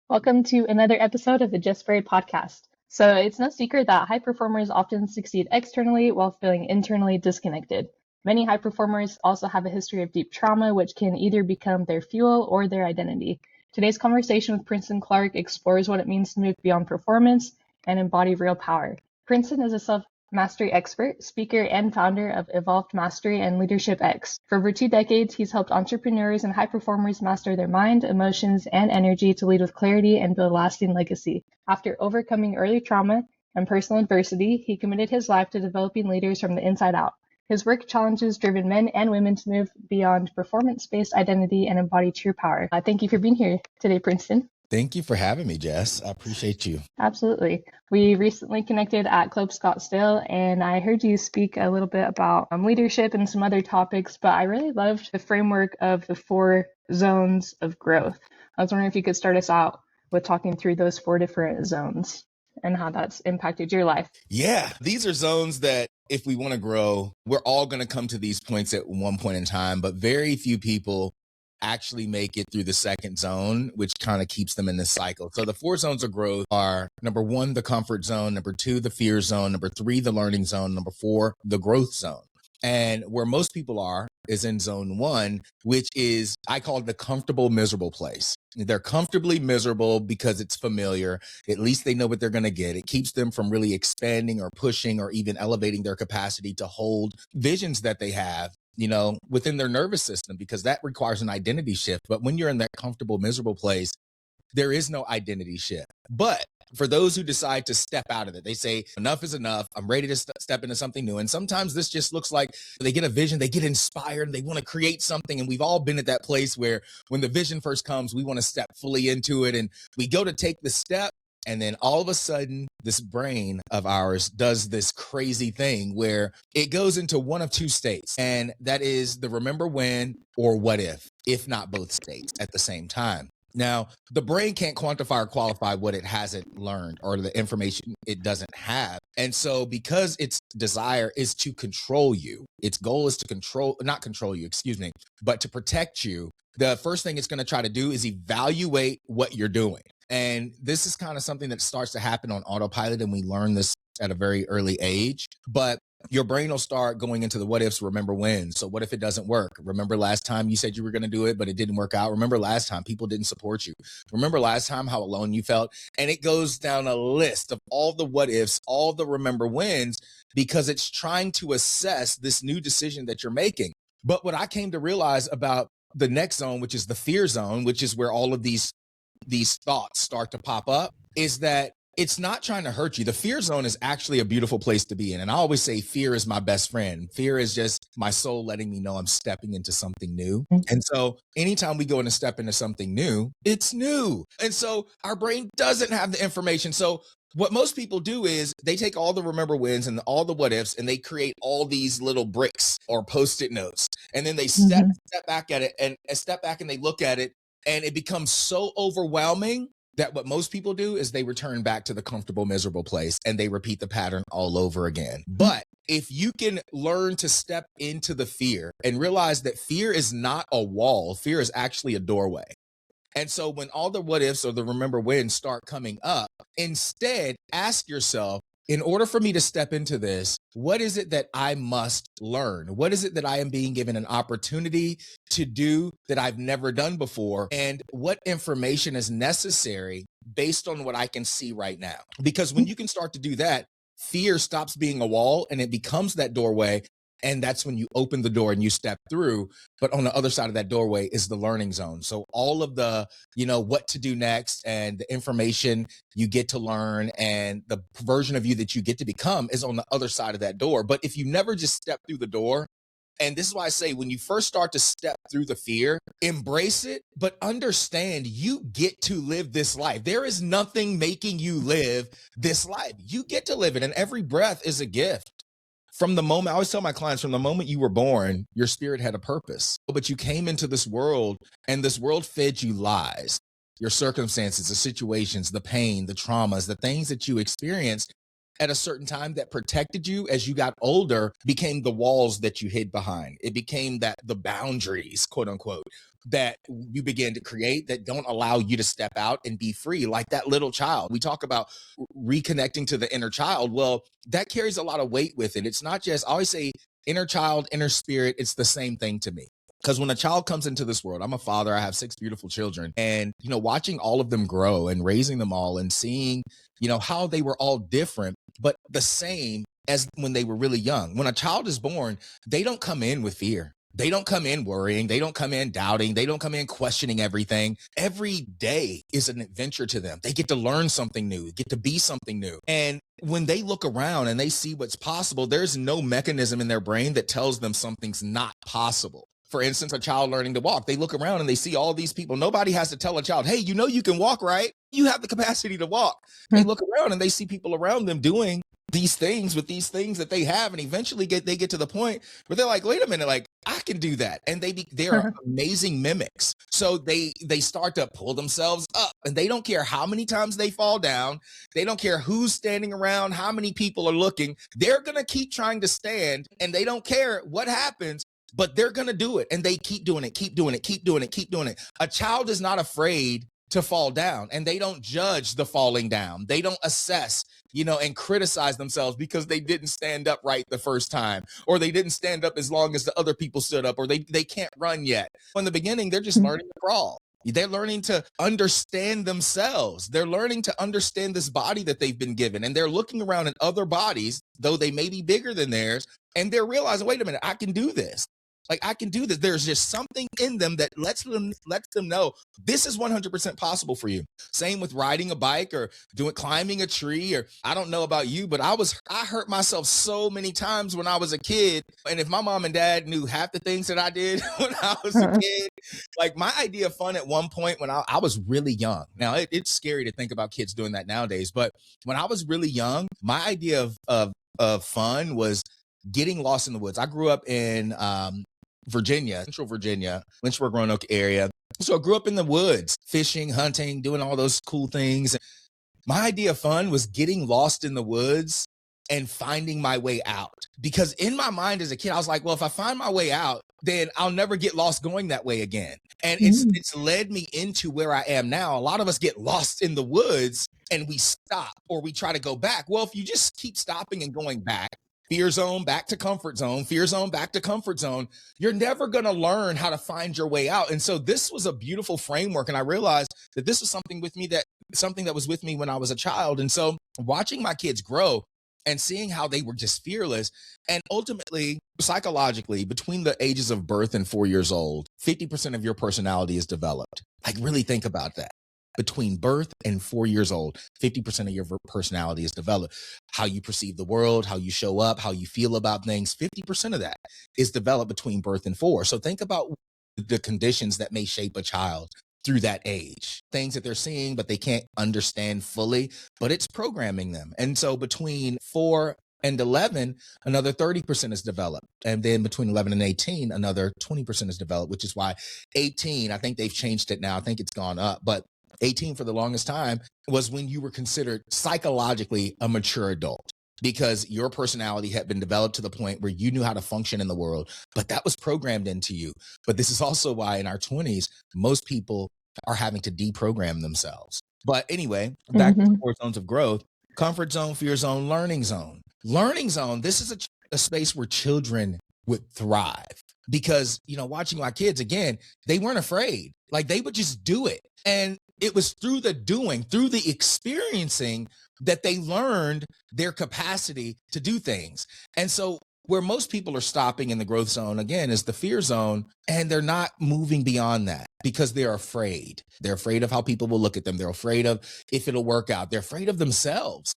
Welcome to another episode of the Just Buried podcast. So, it's no secret that high performers often succeed externally while feeling internally disconnected. Many high performers also have a history of deep trauma, which can either become their fuel or their identity. Today's conversation with Princeton Clark explores what it means to move beyond performance and embody real power. Princeton is a self-mastery expert, speaker, and founder of Evolved Mastery and Leadership X. For over 2 decades, he's helped entrepreneurs and high performers master their mind, emotions, and energy to lead with clarity and build lasting legacy. After overcoming early trauma and personal adversity, he committed his life to developing leaders from the inside out. His work challenges driven men and women to move beyond performance-based identity and embody true power. Thank you for being here today, Princeton. Thank you for having me, Jess. I appreciate you. Absolutely. We recently connected at Club Scottsdale, and I heard you speak a little bit about leadership and some other topics, but I really loved the framework of the 4 zones of growth. I was wondering if you could start us out with talking through those 4 different zones and how that's impacted your life. Yeah, these are zones that if we want to grow, we're all going to come to these points at one point in time, but very few people actually make it through the second zone, which kind of keeps them in this cycle. So the 4 zones of growth are number 1, the comfort zone, number 2, the fear zone, number 3, the learning zone, number 4, the growth zone. And where most people are is in zone 1, which is, I call it the comfortable, miserable place. They're comfortably miserable because it's familiar. At least they know what they're going to get. It keeps them from really expanding or pushing or even elevating their capacity to hold visions that they have, within their nervous system, because that requires an identity shift. But when you're in that comfortable, miserable place, there is no identity shift. But for those who decide to step out of it, they say, enough is enough. I'm ready to step into something new. And sometimes this just looks like they get a vision, they get inspired, and they want to create something. And we've all been at that place where when the vision first comes, we want to step fully into it. And we go to take the step. And then all of a sudden, this brain of ours does this crazy thing where it goes into one of 2 states. And that is the remember when or what if not both states at the same time. Now, the brain can't quantify or qualify what it hasn't learned or the information it doesn't have. And so because its desire is to control you, its goal is to not control you, but to protect you, the first thing it's going to try to do is evaluate what you're doing. And this is kind of something that starts to happen on autopilot, and we learn this at a very early age. But your brain will start going into the what ifs, remember when. So what if it doesn't work? Remember last time you said you were going to do it, but it didn't work out. Remember last time people didn't support you. Remember last time how alone you felt. And it goes down a list of all the what ifs, all the remember whens, because it's trying to assess this new decision that you're making. But what I came to realize about the next zone, which is the fear zone, which is where all of these thoughts start to pop up, is that it's not trying to hurt you. The fear zone is actually a beautiful place to be in. And I always say fear is my best friend. Fear is just my soul letting me know I'm stepping into something new. And so anytime we go in and step into something new, it's new. And so our brain doesn't have the information. So what most people do is they take all the remember wins and all the what ifs and they create all these little bricks or post-it notes. And then they step back at it and step back and they look at it, and it becomes so overwhelming that what most people do is they return back to the comfortable, miserable place and they repeat the pattern all over again. But if you can learn to step into the fear and realize that fear is not a wall, fear is actually a doorway. And so when all the what ifs or the remember when start coming up, instead ask yourself, in order for me to step into this, what is it that I must learn? What is it that I am being given an opportunity to do that I've never done before? And what information is necessary based on what I can see right now? Because when you can start to do that, fear stops being a wall and it becomes that doorway. And that's when you open the door and you step through. But on the other side of that doorway is the learning zone. So all of the, what to do next and the information you get to learn and the version of you that you get to become is on the other side of that door. But if you never just step through the door, and this is why I say when you first start to step through the fear, embrace it, but understand you get to live this life. There is nothing making you live this life. You get to live it, and every breath is a gift. From the moment, I always tell my clients, from the moment you were born, your spirit had a purpose, but you came into this world and this world fed you lies, your circumstances, the situations, the pain, the traumas, the things that you experienced. at a certain time that protected you as you got older became the walls that you hid behind. It became that the boundaries, quote unquote, that you begin to create that don't allow you to step out and be free, like that little child. We talk about reconnecting to the inner child. Well, that carries a lot of weight with it. It's not just, I always say inner child, inner spirit, it's the same thing to me. Because when a child comes into this world, I'm a father, I have 6 beautiful children, and, watching all of them grow and raising them all and seeing, how they were all different, but the same as when they were really young. When a child is born, they don't come in with fear. They don't come in worrying. They don't come in doubting. They don't come in questioning everything. Every day is an adventure to them. They get to learn something new, get to be something new. And when they look around and they see what's possible, there's no mechanism in their brain that tells them something's not possible. For instance, a child learning to walk, they look around and they see all these people. Nobody has to tell a child, hey, you can walk, right? You have the capacity to walk. They look around and they see people around them doing these things with these things that they have, and eventually they get to the point where they're like, wait a minute, like I can do that, and they're amazing mimics. So they start to pull themselves up, and they don't care how many times they fall down. They don't care who's standing around, how many people are looking. They're gonna keep trying to stand, and they don't care what happens. But they're going to do it, and they keep doing it, keep doing it, keep doing it, keep doing it. A child is not afraid to fall down, and they don't judge the falling down. They don't assess, and criticize themselves because they didn't stand up right the first time, or they didn't stand up as long as the other people stood up, or they can't run yet. In the beginning, they're just learning to crawl. They're learning to understand themselves. They're learning to understand this body that they've been given, and they're looking around at other bodies, though they may be bigger than theirs, and they're realizing, wait a minute, I can do this. Like, I can do this. There's just something in them that lets them know this is 100% possible for you. Same with riding a bike or climbing a tree, or I don't know about you, but I hurt myself so many times when I was a kid. And if my mom and dad knew half the things that I did when I was a kid, like my idea of fun at one point when I was really young. Now it's scary to think about kids doing that nowadays, but when I was really young, my idea of fun was getting lost in the woods. I grew up in Virginia, Central Virginia, Lynchburg, Roanoke area. So I grew up in the woods, fishing, hunting, doing all those cool things. My idea of fun was getting lost in the woods and finding my way out. Because in my mind as a kid, I was like, well, if I find my way out, then I'll never get lost going that way again. And it's led me into where I am now. A lot of us get lost in the woods and we stop, or we try to go back. Well, if you just keep stopping and going back, fear zone, back to comfort zone, fear zone, back to comfort zone, you're never going to learn how to find your way out. And so this was a beautiful framework. And I realized that this was something that was with me when I was a child. And so watching my kids grow and seeing how they were just fearless, and ultimately, psychologically, between the ages of birth and 4 years old, 50% of your personality is developed. Like, really think about that. Between birth and 4 years old, 50% of your personality is developed. How you perceive the world, how you show up, how you feel about things, 50% of that is developed between birth and 4. So think about the conditions that may shape a child through that age. Things that they're seeing, but they can't understand fully, but it's programming them. And so between 4 and 11, another 30% is developed. And then between 11 and 18, another 20% is developed, which is why 18, I think they've changed it now. I think it's gone up, but 18 for the longest time was when you were considered psychologically a mature adult, because your personality had been developed to the point where you knew how to function in the world, but that was programmed into you. But this is also why in our 20s, most people are having to deprogram themselves. But anyway, back to the 4 zones of growth: comfort zone, fear zone, learning zone. Learning zone, this is a space where children would thrive, because, watching my kids, again, they weren't afraid. Like, they would just do it. And it was through the doing, through the experiencing, that they learned their capacity to do things. And so where most people are stopping in the growth zone, again, is the fear zone, and they're not moving beyond that because they're afraid. They're afraid of how people will look at them. They're afraid of if it'll work out. They're afraid of themselves.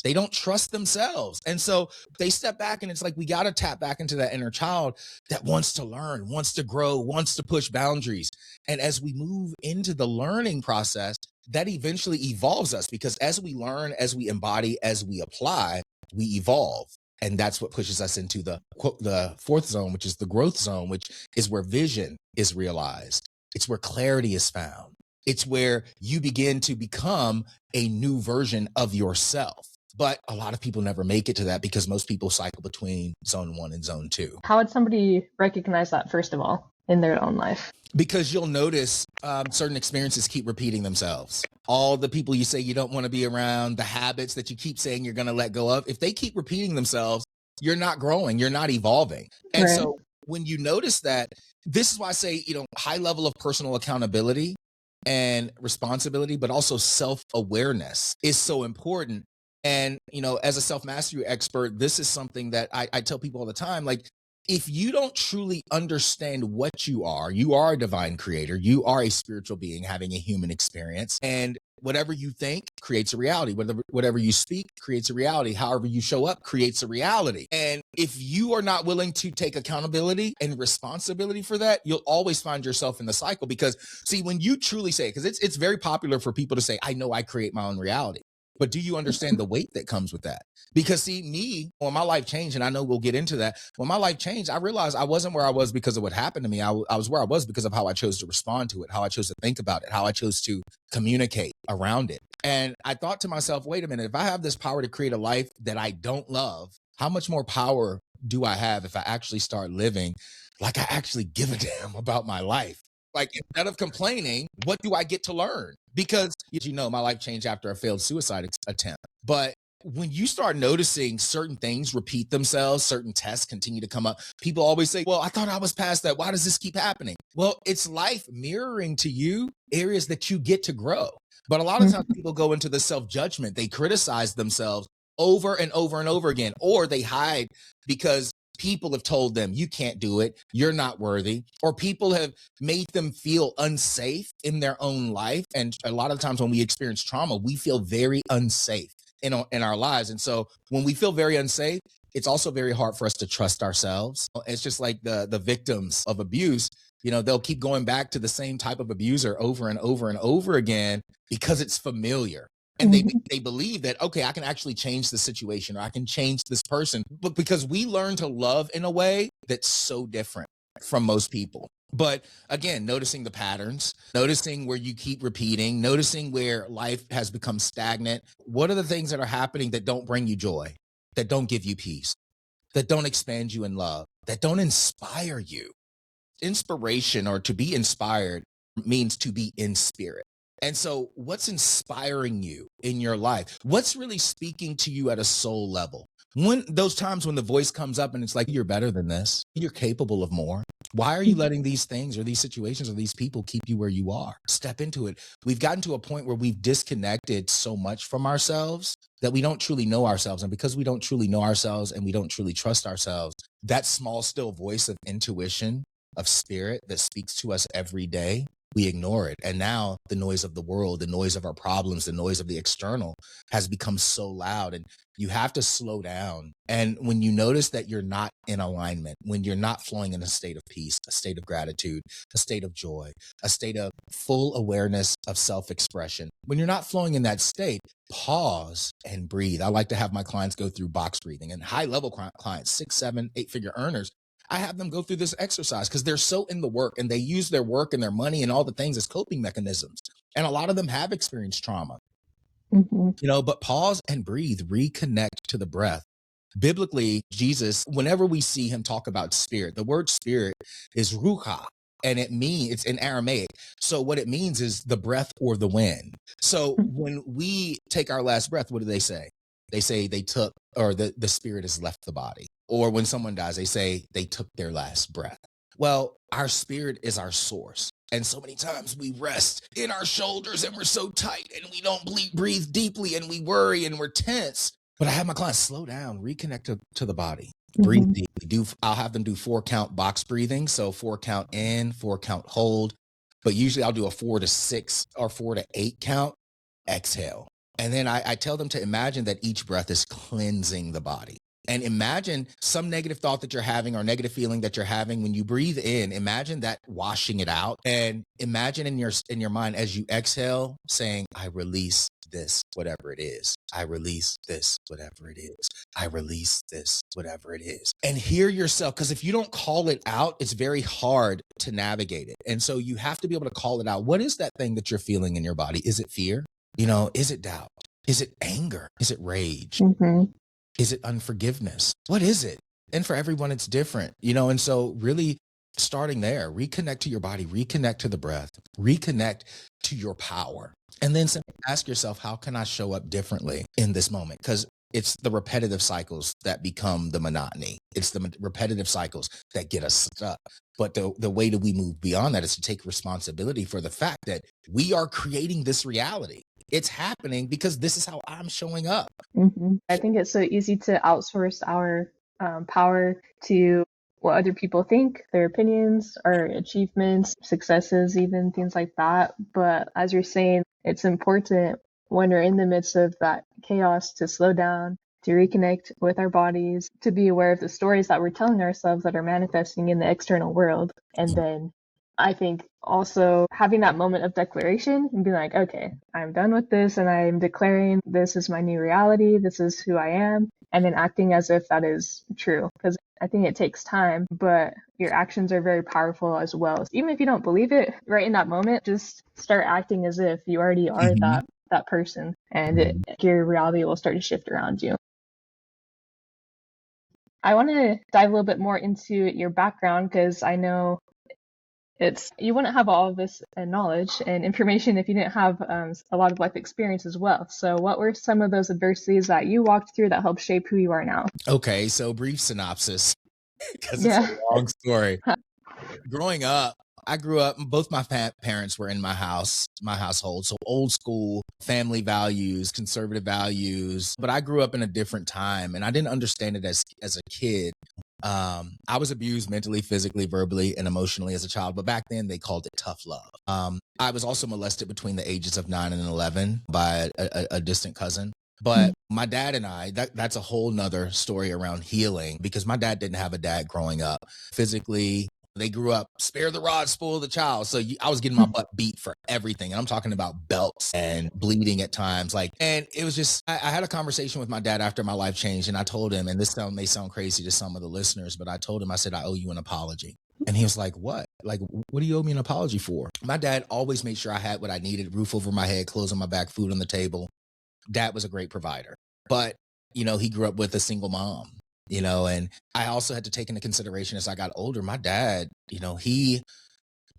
They don't trust themselves. And so they step back, and it's like, we got to tap back into that inner child that wants to learn, wants to grow, wants to push boundaries. And as we move into the learning process, that eventually evolves us, because as we learn, as we embody, as we apply, we evolve. And that's what pushes us into the 4th zone, which is the growth zone, which is where vision is realized. It's where clarity is found. It's where you begin to become a new version of yourself. But a lot of people never make it to that because most people cycle between zone 1 and zone 2. How would somebody recognize that, first of all, in their own life? Because you'll notice certain experiences keep repeating themselves. All the people you say you don't want to be around, the habits that you keep saying you're going to let go of, if they keep repeating themselves, you're not growing, you're not evolving. And Right. so when you notice that, this is why I say, high level of personal accountability and responsibility, but also self-awareness is so important. And, as a self-mastery expert, this is something that I tell people all the time, like, if you don't truly understand what you are a divine creator, you are a spiritual being having a human experience, and whatever you think creates a reality. Whatever you speak creates a reality. However you show up creates a reality. And if you are not willing to take accountability and responsibility for that, you'll always find yourself in the cycle. Because see, when you truly say, because it's very popular for people to say, I know I create my own reality. But do you understand the weight that comes with that? Because see, when my life changed, and I know we'll get into that, when my life changed, I realized I wasn't where I was because of what happened to me. I was where I was because of how I chose to respond to it, how I chose to think about it, how I chose to communicate around it. And I thought to myself, wait a minute, if I have this power to create a life that I don't love, how much more power do I have if I actually start living like I actually give a damn about my life? Like, instead of complaining, what do I get to learn? Because, my life changed after a failed suicide attempt. But when you start noticing certain things repeat themselves, certain tests continue to come up, people always say, well, I thought I was past that. Why does this keep happening? Well, it's life mirroring to you areas that you get to grow. But a lot of times people go into the self-judgment. They criticize themselves over and over and over again, or they hide because people have told them you can't do it, you're not worthy, or people have made them feel unsafe in their own life. And a lot of times when we experience trauma, we feel very unsafe in our lives. And so when we feel very unsafe, it's also very hard for us to trust ourselves. It's just like the victims of abuse, they'll keep going back to the same type of abuser over and over and over again because it's familiar. And they believe that, okay, I can actually change the situation, or I can change this person. But because we learn to love in a way that's so different from most people. But again, noticing the patterns, noticing where you keep repeating, noticing where life has become stagnant. What are the things that are happening that don't bring you joy, that don't give you peace, that don't expand you in love, that don't inspire you? Inspiration, or to be inspired, means to be in spirit. And so what's inspiring you in your life? What's really speaking to you at a soul level? When those times when the voice comes up and it's like, you're better than this, you're capable of more. Why are you letting these things or these situations or these people keep you where you are? Step into it. We've gotten to a point where we've disconnected so much from ourselves that we don't truly know ourselves. And because we don't truly know ourselves and we don't truly trust ourselves, that small, still voice of intuition, of spirit that speaks to us every day, we ignore it. And now the noise of the world, the noise of our problems, the noise of the external has become so loud, and you have to slow down. And when you notice that you're not in alignment, when you're not flowing in a state of peace, a state of gratitude, a state of joy, a state of full awareness of self-expression, when you're not flowing in that state, pause and breathe. I like to have my clients go through box breathing, and high level clients, 6, 7, 8-figure earners, I have them go through this exercise because they're so in the work, and they use their work and their money and all the things as coping mechanisms. And a lot of them have experienced trauma, but pause and breathe, reconnect to the breath. Biblically, Jesus, whenever we see him talk about spirit, the word spirit is ruach, and it's in Aramaic. So what it means is the breath or the wind. So when we take our last breath, what do they say? They say they took, or the spirit has left the body. Or when someone dies, they say they took their last breath. Well, our spirit is our source. And so many times we rest in our shoulders and we're so tight and we don't breathe deeply and we worry and we're tense. But I have my clients slow down, reconnect to the body, breathe deeply. I'll have them do 4-count box breathing. So 4 count in, 4 count hold. But usually I'll do a 4 to 6 or 4 to 8 count exhale. And then I tell them to imagine that each breath is cleansing the body. And imagine some negative thought that you're having or negative feeling that you're having. When you breathe in, imagine that washing it out, and imagine in your mind as you exhale saying, I release this, whatever it is. I release this, whatever it is. I release this, whatever it is. And hear yourself, because if you don't call it out, it's very hard to navigate it. And so you have to be able to call it out. What is that thing that you're feeling in your body? Is it fear? Is it doubt? Is it anger? Is it rage? Mm-hmm. Is it unforgiveness? What is it? And for everyone, it's different, and so really starting there, reconnect to your body, reconnect to the breath, reconnect to your power. And then simply ask yourself, how can I show up differently in this moment? Because it's the repetitive cycles that become the monotony. It's the repetitive cycles that get us stuck. But the way that we move beyond that is to take responsibility for the fact that we are creating this reality. It's happening because this is how I'm showing up. Mm-hmm. I think it's so easy to outsource our power to what other people think, their opinions, our achievements, successes, even things like that. But as you're saying, it's important when we're in the midst of that chaos to slow down, to reconnect with our bodies, to be aware of the stories that we're telling ourselves that are manifesting in the external world. And then I think also having that moment of declaration and being like, okay, I'm done with this and I'm declaring this is my new reality. This is who I am. And then acting as if that is true. Because I think it takes time, but your actions are very powerful as well. So even if you don't believe it right in that moment, just start acting as if you already are that person, and your reality will start to shift around you. I want to dive a little bit more into your background because I know you wouldn't have all of this knowledge and information if you didn't have a lot of life experience as well. So what were some of those adversities that you walked through that helped shape who you are now? Okay, so brief synopsis, because it's Yeah. a long story. Growing up, I grew up, both my parents were in my household. So old school family values, conservative values, but I grew up in a different time and I didn't understand it as a kid. I was abused mentally, physically, verbally, and emotionally as a child, but back then they called it tough love. I was also molested between the ages of 9 and 11 by a distant cousin. But my dad and I, that's a whole nother story around healing, because my dad didn't have a dad growing up. Physically, they grew up, spare the rod, spoil the child. So I was getting my butt beat for everything. And I'm talking about belts and bleeding at times. And it was just, I had a conversation with my dad after my life changed. And I told him, and this may sound crazy to some of the listeners, but I told him, I said, I owe you an apology. And he was like, what? Like, what do you owe me an apology for? My dad always made sure I had what I needed: roof over my head, clothes on my back, food on the table. Dad was a great provider. But, he grew up with a single mom. And I also had to take into consideration as I got older, my dad,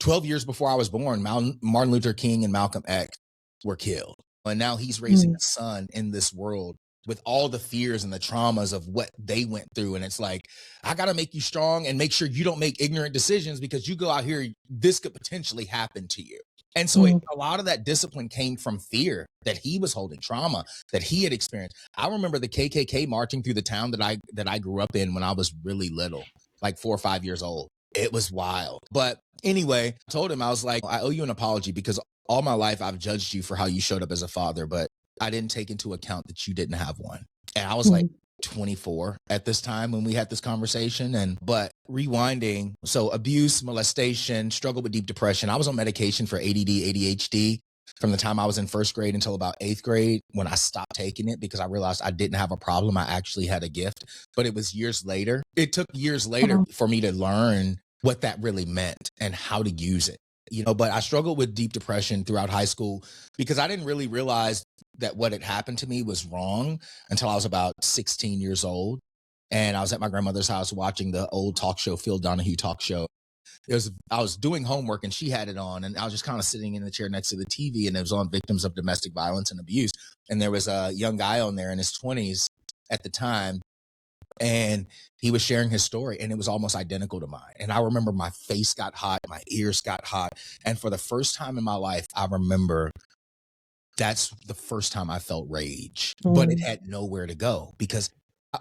12 years before I was born, Martin Luther King and Malcolm X were killed. And now he's raising a son in this world with all the fears and the traumas of what they went through. And it's like, I got to make you strong and make sure you don't make ignorant decisions, because you go out here, this could potentially happen to you. And so a lot of that discipline came from fear that he was holding, trauma that he had experienced. I remember the KKK marching through the town that I grew up in when I was really little, like 4 or 5 years old. It was wild. But anyway, I told him, I was like, I owe you an apology, because all my life I've judged you for how you showed up as a father, but I didn't take into account that you didn't have one. And I was like 24 at this time when we had this conversation. But rewinding, so abuse, molestation, struggle with deep depression. I was on medication for ADD, ADHD from the time I was in first grade until about 8th grade, when I stopped taking it because I realized I didn't have a problem. I actually had a gift. But it was years later. It took years later for me to learn what that really meant and how to use it. But I struggled with deep depression throughout high school because I didn't really realize that what had happened to me was wrong until I was about 16 years old. And I was at my grandmother's house watching the old talk show, Phil Donahue talk show. I was doing homework and she had it on, and I was just kind of sitting in the chair next to the TV, and it was on victims of domestic violence and abuse. And there was a young guy on there in his 20s at the time, and he was sharing his story, and it was almost identical to mine. And I remember my face got hot, my ears got hot. And for the first time in my life, I remember that's the first time I felt rage, but it had nowhere to go, because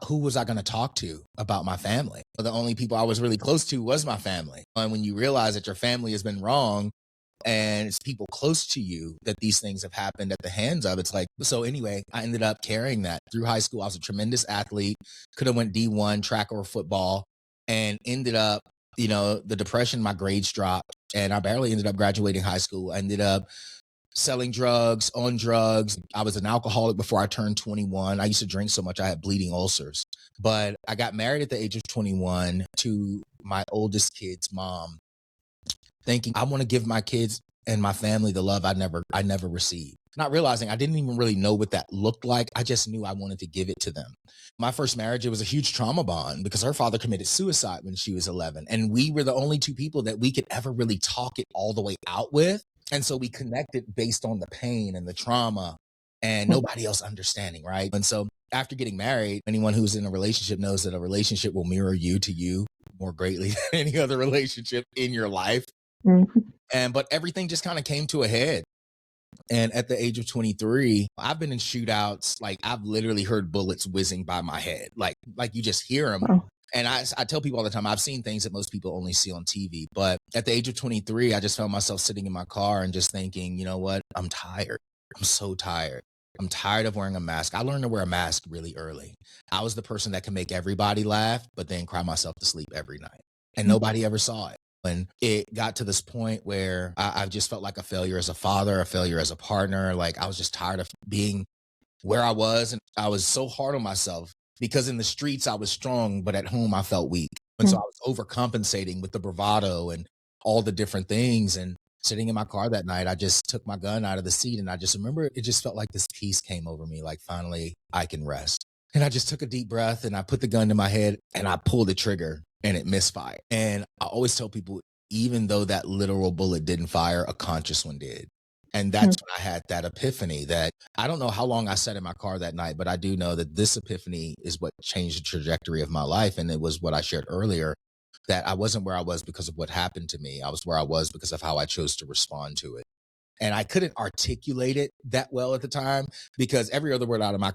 who was I going to talk to about my family? The only people I was really close to was my family. And when you realize that your family has been wrong, and it's people close to you that these things have happened at the hands of, it's like, so anyway, I ended up carrying that through high school. I was a tremendous athlete, could have went D1 track or football, and ended up, the depression, my grades dropped, and I barely ended up graduating high school. I ended up selling drugs, on drugs. I was an alcoholic before I turned 21. I used to drink so much I had bleeding ulcers. But I got married at the age of 21 to my oldest kid's mom, thinking I want to give my kids and my family the love I never received. Not realizing I didn't even really know what that looked like. I just knew I wanted to give it to them. My first marriage, it was a huge trauma bond because her father committed suicide when she was 11. And we were the only two people that we could ever really talk it all the way out with. And so we connected based on the pain and the trauma and nobody else understanding, right? And so after getting married, anyone who's in a relationship knows that a relationship will mirror you to you more greatly than any other relationship in your life. But everything just kind of came to a head. And at the age of 23, I've been in shootouts. Like I've literally heard bullets whizzing by my head. Like you just hear them. Wow. And I tell people all the time, I've seen things that most people only see on TV. But at the age of 23, I just found myself sitting in my car and just thinking, you know what? I'm tired. I'm so tired. I'm tired of wearing a mask. I learned to wear a mask really early. I was the person that can make everybody laugh, but then cry myself to sleep every night. And nobody ever saw it. And it got to this point where I just felt like a failure as a father, a failure as a partner. Like I was just tired of being where I was. And I was so hard on myself because in the streets I was strong, but at home I felt weak. And so I was overcompensating with the bravado and all the different things. And sitting in my car that night, I just took my gun out of the seat and I just remember it just felt like this peace came over me. Like finally I can rest. And I just took a deep breath and I put the gun to my head and I pulled the trigger. And it misfired. And I always tell people, even though that literal bullet didn't fire, a conscious one did. And that's when I had that epiphany that I don't know how long I sat in my car that night, but I do know that this epiphany is what changed the trajectory of my life. And it was what I shared earlier, that I wasn't where I was because of what happened to me. I was where I was because of how I chose to respond to it. And I couldn't articulate it that well at the time because every other word out of my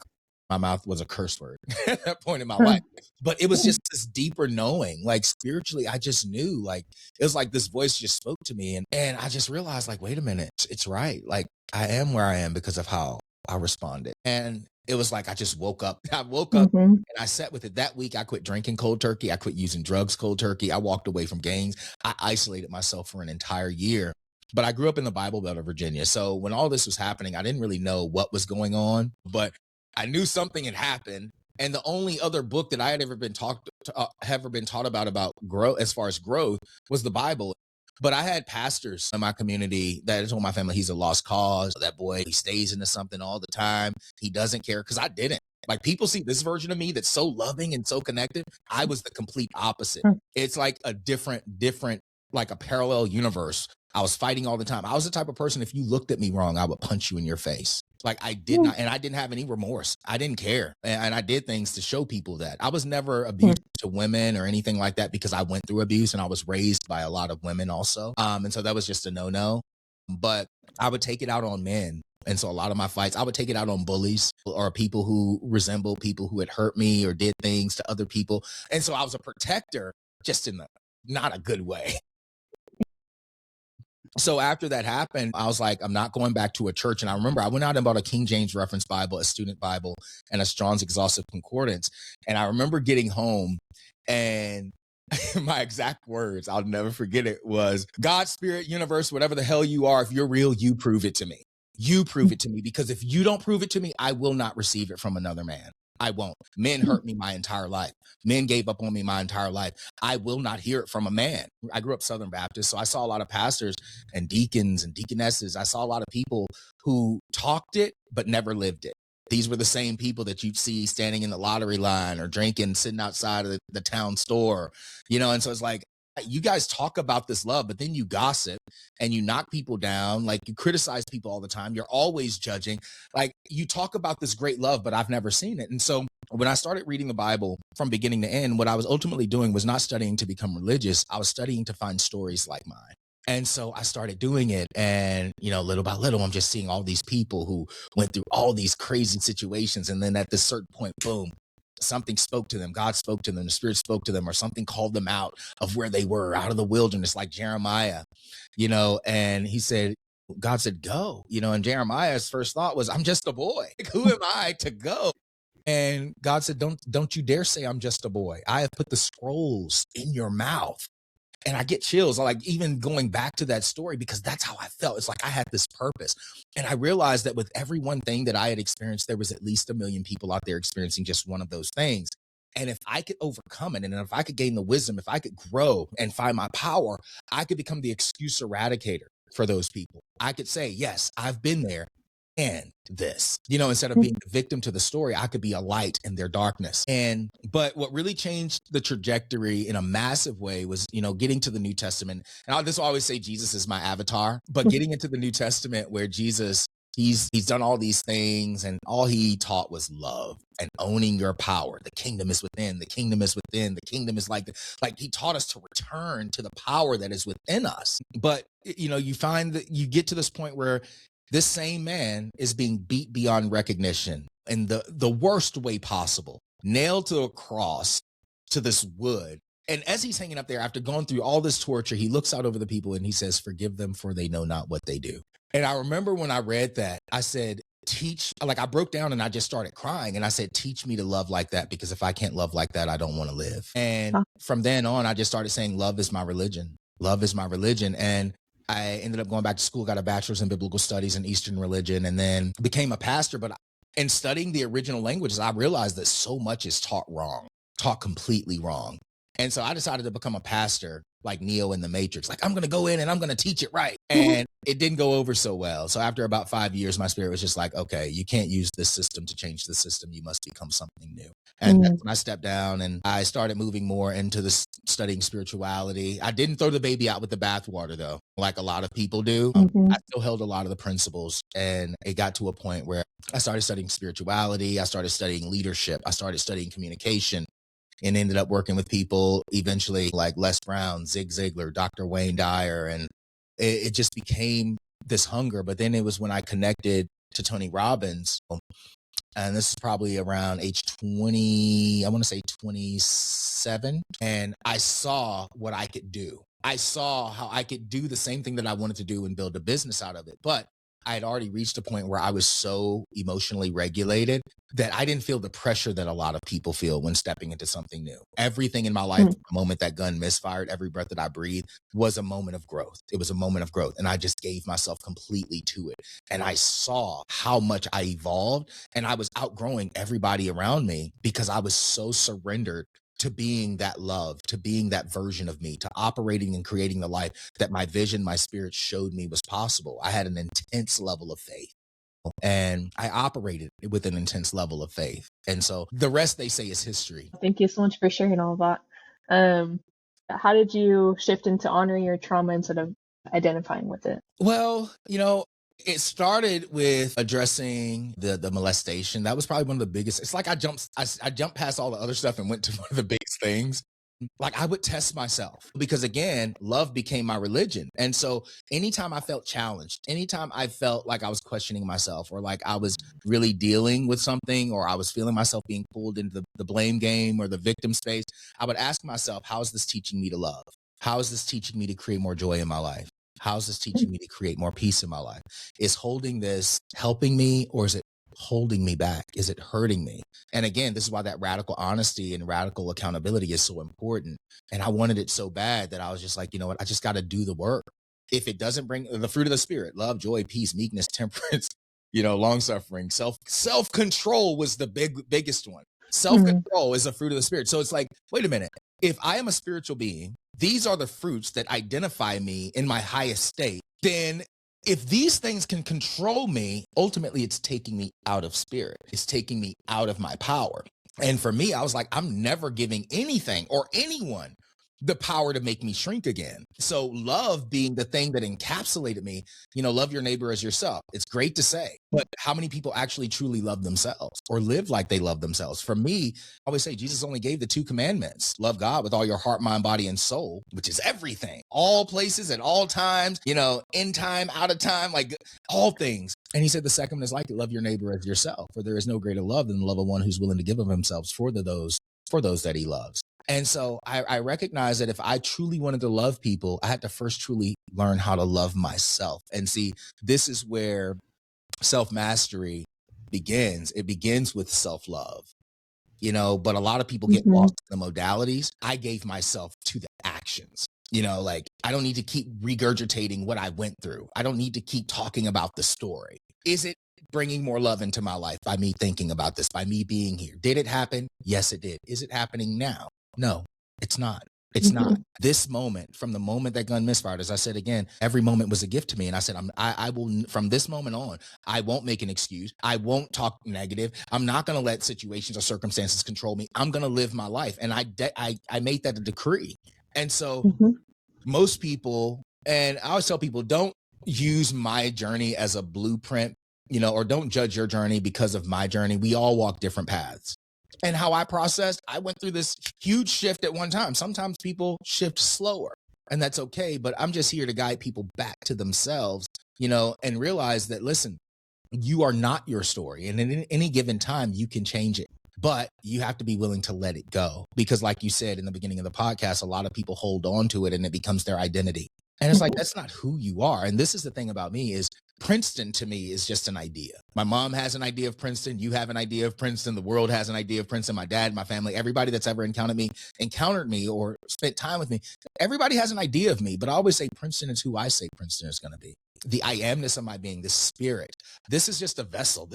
mouth was a curse word at that point in my life. But it was just this deeper knowing, like spiritually, I just knew, like, it was like this voice just spoke to me. And I just realized, like, wait a minute, it's right. Like, I am where I am because of how I responded. And it was like I just woke up. I woke up and I sat with it. That week, I quit drinking cold turkey. I quit using drugs cold turkey. I walked away from gangs. I isolated myself for an entire year. But I grew up in the Bible Belt of Virginia. So when all this was happening, I didn't really know what was going on, but I knew something had happened. And the only other book that I had ever been taught about growth, as far as growth, was the Bible. But I had pastors in my community that told my family he's a lost cause. That boy, he stays into something all the time. He doesn't care, because I didn't. Like, people see this version of me that's so loving and so connected. I was the complete opposite. It's like a different, like a parallel universe. I was fighting all the time. I was the type of person, if you looked at me wrong, I would punch you in your face. Like, I did not, and I didn't have any remorse. I didn't care. And I did things to show people that. I was never abusive to women or anything like that, because I went through abuse and I was raised by a lot of women also. And so that was just a no-no. But I would take it out on men. And so a lot of my fights, I would take it out on bullies or people who resemble people who had hurt me or did things to other people. And so I was a protector, just in not a good way. So after that happened, I was like, I'm not going back to a church. And I remember I went out and bought a King James Reference Bible, a student Bible, and a Strong's Exhaustive Concordance. And I remember getting home, and my exact words, I'll never forget it, was, God, spirit, universe, whatever the hell you are, if you're real, you prove it to me. You prove it to me, because if you don't prove it to me, I will not receive it from another man. I won't. Men hurt me my entire life. Men gave up on me my entire life. I will not hear it from a man. I grew up Southern Baptist, so I saw a lot of pastors and deacons and deaconesses. I saw a lot of people who talked it but never lived it. These were the same people that you'd see standing in the lottery line or drinking, sitting outside of the town store, and so it's like, you guys talk about this love, but then you gossip and you knock people down. Like, you criticize people all the time. You're always judging. Like, you talk about this great love, but I've never seen it. And so when I started reading the Bible from beginning to end, what I was ultimately doing was not studying to become religious. I was studying to find stories like mine. And so I started doing it, and, little by little, I'm just seeing all these people who went through all these crazy situations. And then at this certain point, boom, something spoke to them. God spoke to them. The Spirit spoke to them, or something called them out of where they were, out of the wilderness, like Jeremiah, and God said, go, and Jeremiah's first thought was, I'm just a boy. Like, who am I to go? And God said, don't you dare say I'm just a boy. I have put the scrolls in your mouth. And I get chills, like, even going back to that story, because that's how I felt. It's like I had this purpose. And I realized that with every one thing that I had experienced, there was at least 1 million people out there experiencing just one of those things. And if I could overcome it, and if I could gain the wisdom, if I could grow and find my power, I could become the excuse eradicator. for those people. I could say, yes, I've been there and this, instead of being the victim to the story, I could be a light in their darkness. But what really changed the trajectory in a massive way was, getting to the New Testament. And this will always say Jesus is my avatar, but getting into the New Testament where Jesus, he's done all these things and all he taught was love and owning your power. The kingdom is within, the kingdom is within, the kingdom is like he taught us to return to the power that is within us. But, you find that you get to this point where this same man is being beat beyond recognition in the worst way possible, nailed to a cross to this wood. And as he's hanging up there, after going through all this torture, he looks out over the people and he says, "Forgive them, for they know not what they do." And I remember when I read that, I said, I broke down and I just started crying. And I said, teach me to love like that, because if I can't love like that, I don't want to live. And from then on, I just started saying, love is my religion. Love is my religion. And I ended up going back to school, got a bachelor's in biblical studies and Eastern religion, and then became a pastor. But in studying the original languages, I realized that so much is taught completely wrong. And so I decided to become a pastor, like Neo in the Matrix. Like, I'm going to go in and I'm going to teach it right. And it didn't go over so well. So after about 5 years, my spirit was just like, okay, you can't use this system to change the system. You must become something new. And that's when I stepped down and I started moving more into the studying spirituality. I didn't throw the baby out with the bathwater, though, like a lot of people do. I still held a lot of the principles. And it got to a point where I started studying spirituality. I started studying leadership. I started studying communication. And ended up working with people eventually like Les Brown, Zig Ziglar, Dr. Wayne Dyer. And it just became this hunger. But then it was when I connected to Tony Robbins. And this is probably around age 20, I want to say 27. And I saw what I could do. I saw how I could do the same thing that I wanted to do and build a business out of it. But I had already reached a point where I was so emotionally regulated that I didn't feel the pressure that a lot of people feel when stepping into something new. Everything in my life, the moment that gun misfired, every breath that I breathed was a moment of growth. It was a moment of growth. And I just gave myself completely to it. And I saw how much I evolved, and I was outgrowing everybody around me because I was so surrendered to being that love, to being that version of me, to operating and creating the life that my vision, my spirit showed me was possible. I had an intense level of faith, and I operated with an intense level of faith. And so the rest, they say, is history. Thank you so much for sharing all of that. How did you shift into honoring your trauma instead of identifying with it? Well, it started with addressing the molestation. That was probably one of the biggest. It's like I jumped past all the other stuff and went to one of the biggest things. Like, I would test myself because, again, love became my religion. And so anytime I felt challenged, anytime I felt like I was questioning myself, or like I was really dealing with something, or I was feeling myself being pulled into the blame game or the victim space, I would ask myself, how is this teaching me to love? How is this teaching me to create more joy in my life? How is this teaching me to create more peace in my life? Is holding this helping me, or is it holding me back? Is it hurting me? And again, this is why that radical honesty and radical accountability is so important. And I wanted it so bad that I was just like, you know what? I just got to do the work. If it doesn't bring the fruit of the spirit, love, joy, peace, meekness, temperance, long suffering, self-control was the biggest one. Self-control is a fruit of the spirit. So it's like, wait a minute. If I am a spiritual being, these are the fruits that identify me in my highest state. Then if these things can control me, ultimately it's taking me out of spirit. It's taking me out of my power. And for me, I was like, I'm never giving anything or anyone the power to make me shrink again. So love being the thing that encapsulated me, love your neighbor as yourself. It's great to say, but how many people actually truly love themselves or live like they love themselves? For me, I always say Jesus only gave the 2 commandments. Love God with all your heart, mind, body, and soul, which is everything, all places at all times, in time, out of time, like all things. And he said the second one is like it, love your neighbor as yourself, for there is no greater love than the love of one who's willing to give of himself for those that he loves. And so I recognize that if I truly wanted to love people, I had to first truly learn how to love myself. And see, this is where self-mastery begins. It begins with self-love, but a lot of people get lost in the modalities. I gave myself to the actions. Like, I don't need to keep regurgitating what I went through. I don't need to keep talking about the story. Is it bringing more love into my life by me thinking about this, by me being here? Did it happen? Yes, it did. Is it happening now? No, it's not. It's not. This moment, from the moment that gun misfired, as I said again, every moment was a gift to me. And I said, I will, from this moment on, I won't make an excuse. I won't talk negative. I'm not going to let situations or circumstances control me. I'm going to live my life. And I made that a decree. And so most people, and I always tell people, don't use my journey as a blueprint, or don't judge your journey because of my journey. We all walk different paths. And how I processed, I went through this huge shift at one time. Sometimes people shift slower, and that's okay. But I'm just here to guide people back to themselves, and realize that, listen, you are not your story. And in any given time, you can change it. But you have to be willing to let it go. Because like you said in the beginning of the podcast, a lot of people hold on to it and it becomes their identity. And it's like, that's not who you are. And this is the thing about me is Princeton to me is just an idea. My mom has an idea of Princeton. You have an idea of Princeton. The world has an idea of Princeton. My dad, my family, everybody that's ever encountered me or spent time with me. Everybody has an idea of me, but I always say Princeton is who I say Princeton is going to be. The I amness of my being, the spirit. This is just a vessel.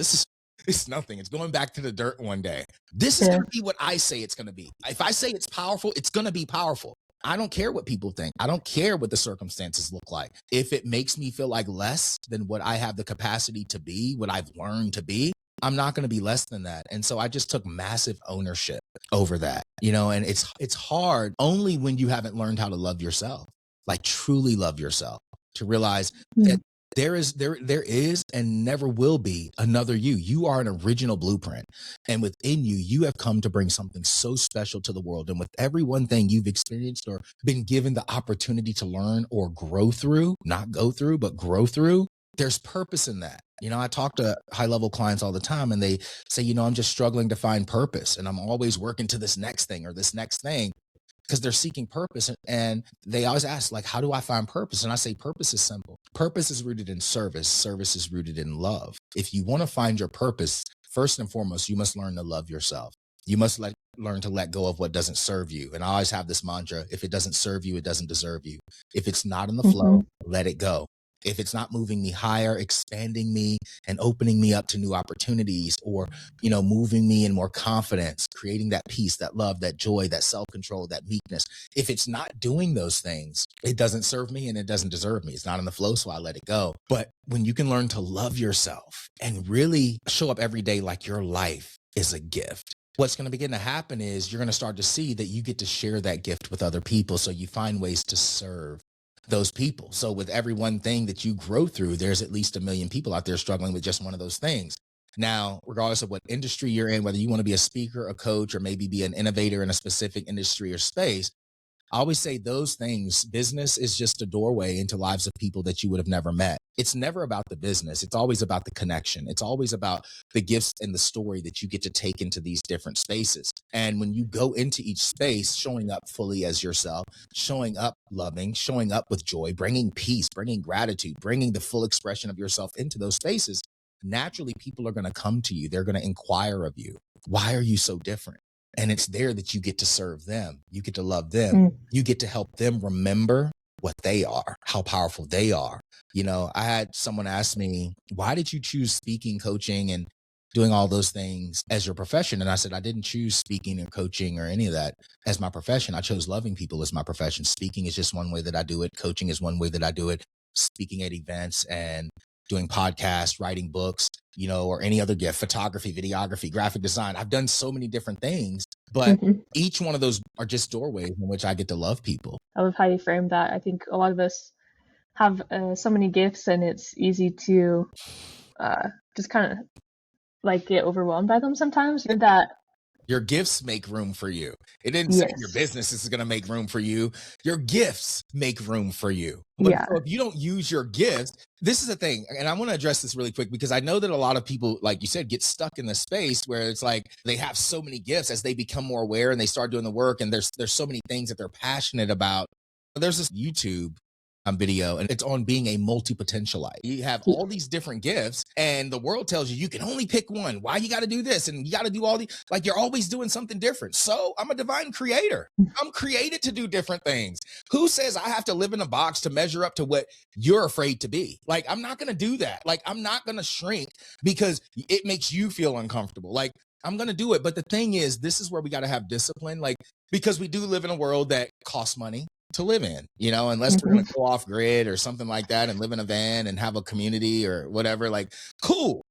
It's nothing. It's going back to the dirt one day. This is going to be what I say it's going to be. If I say it's powerful, it's going to be powerful. I don't care what people think. I don't care what the circumstances look like. If it makes me feel like less than what I have the capacity to be, what I've learned to be, I'm not going to be less than that. And so I just took massive ownership over that, and it's hard only when you haven't learned how to love yourself, like truly love yourself, to realize that there is and never will be another you. You are an original blueprint. And within you, you have come to bring something so special to the world. And with every one thing you've experienced or been given the opportunity to learn or grow through, not go through, but grow through, there's purpose in that. I talk to high-level clients all the time and they say, I'm just struggling to find purpose. And I'm always working to this next thing or this next thing, because they're seeking purpose. And they always ask, like, how do I find purpose? And I say, purpose is simple. Purpose is rooted in service. Service is rooted in love. If you want to find your purpose, first and foremost, you must learn to love yourself. You must learn to let go of what doesn't serve you. And I always have this mantra: if it doesn't serve you, it doesn't deserve you. If it's not in the flow, let it go. If it's not moving me higher, expanding me and opening me up to new opportunities, or, moving me in more confidence, creating that peace, that love, that joy, that self-control, that meekness. If it's not doing those things, it doesn't serve me and it doesn't deserve me. It's not in the flow, so I let it go. But when you can learn to love yourself and really show up every day like your life is a gift, what's going to begin to happen is you're going to start to see that you get to share that gift with other people. So you find ways to serve those people. So with every one thing that you grow through, there's at least 1 million people out there struggling with just one of those things. Now, regardless of what industry you're in, whether you want to be a speaker, a coach, or maybe be an innovator in a specific industry or space, I always say those things, business is just a doorway into lives of people that you would have never met. It's never about the business. It's always about the connection. It's always about the gifts and the story that you get to take into these different spaces. And when you go into each space, showing up fully as yourself, showing up loving, showing up with joy, bringing peace, bringing gratitude, bringing the full expression of yourself into those spaces, naturally people are going to come to you. They're going to inquire of you. Why are you so different? And it's there that you get to serve them. You get to love them. You get to help them remember what they are, how powerful they are. I had someone ask me, why did you choose speaking, coaching, and doing all those things as your profession? And I said, I didn't choose speaking or coaching or any of that as my profession. I chose loving people as my profession. Speaking is just one way that I do it. Coaching is one way that I do it. Speaking at events and doing podcasts, writing books, or any other gift, photography, videography, graphic design. I've done so many different things, but each one of those are just doorways in which I get to love people. I love how you frame that. I think a lot of us have so many gifts, and it's easy to just kind of like get overwhelmed by them sometimes. Your gifts make room for you. It didn't say your business is going to make room for you. Your gifts make room for you. But so if you don't use your gifts, this is the thing. And I want to address this really quick, because I know that a lot of people, like you said, get stuck in the space where it's like they have so many gifts as they become more aware and they start doing the work, and there's so many things that they're passionate about. There's this YouTube video, and it's on being a multi-potentialite. You have all these different gifts, and the world tells you can only pick one. Why you got to do this, and you got to do all these, like you're always doing something different. So I'm a divine creator. I'm created to do different things. Who says I have to live in a box to measure up to what you're afraid to be? Like, I'm not going to do that. Like, I'm not going to shrink because it makes you feel uncomfortable. Like, I'm going to do it. But the thing is, this is where we got to have discipline. Like, because we do live in a world that costs money to live in, unless we're going to go off grid or something like that and live in a van and have a community or whatever, like, cool.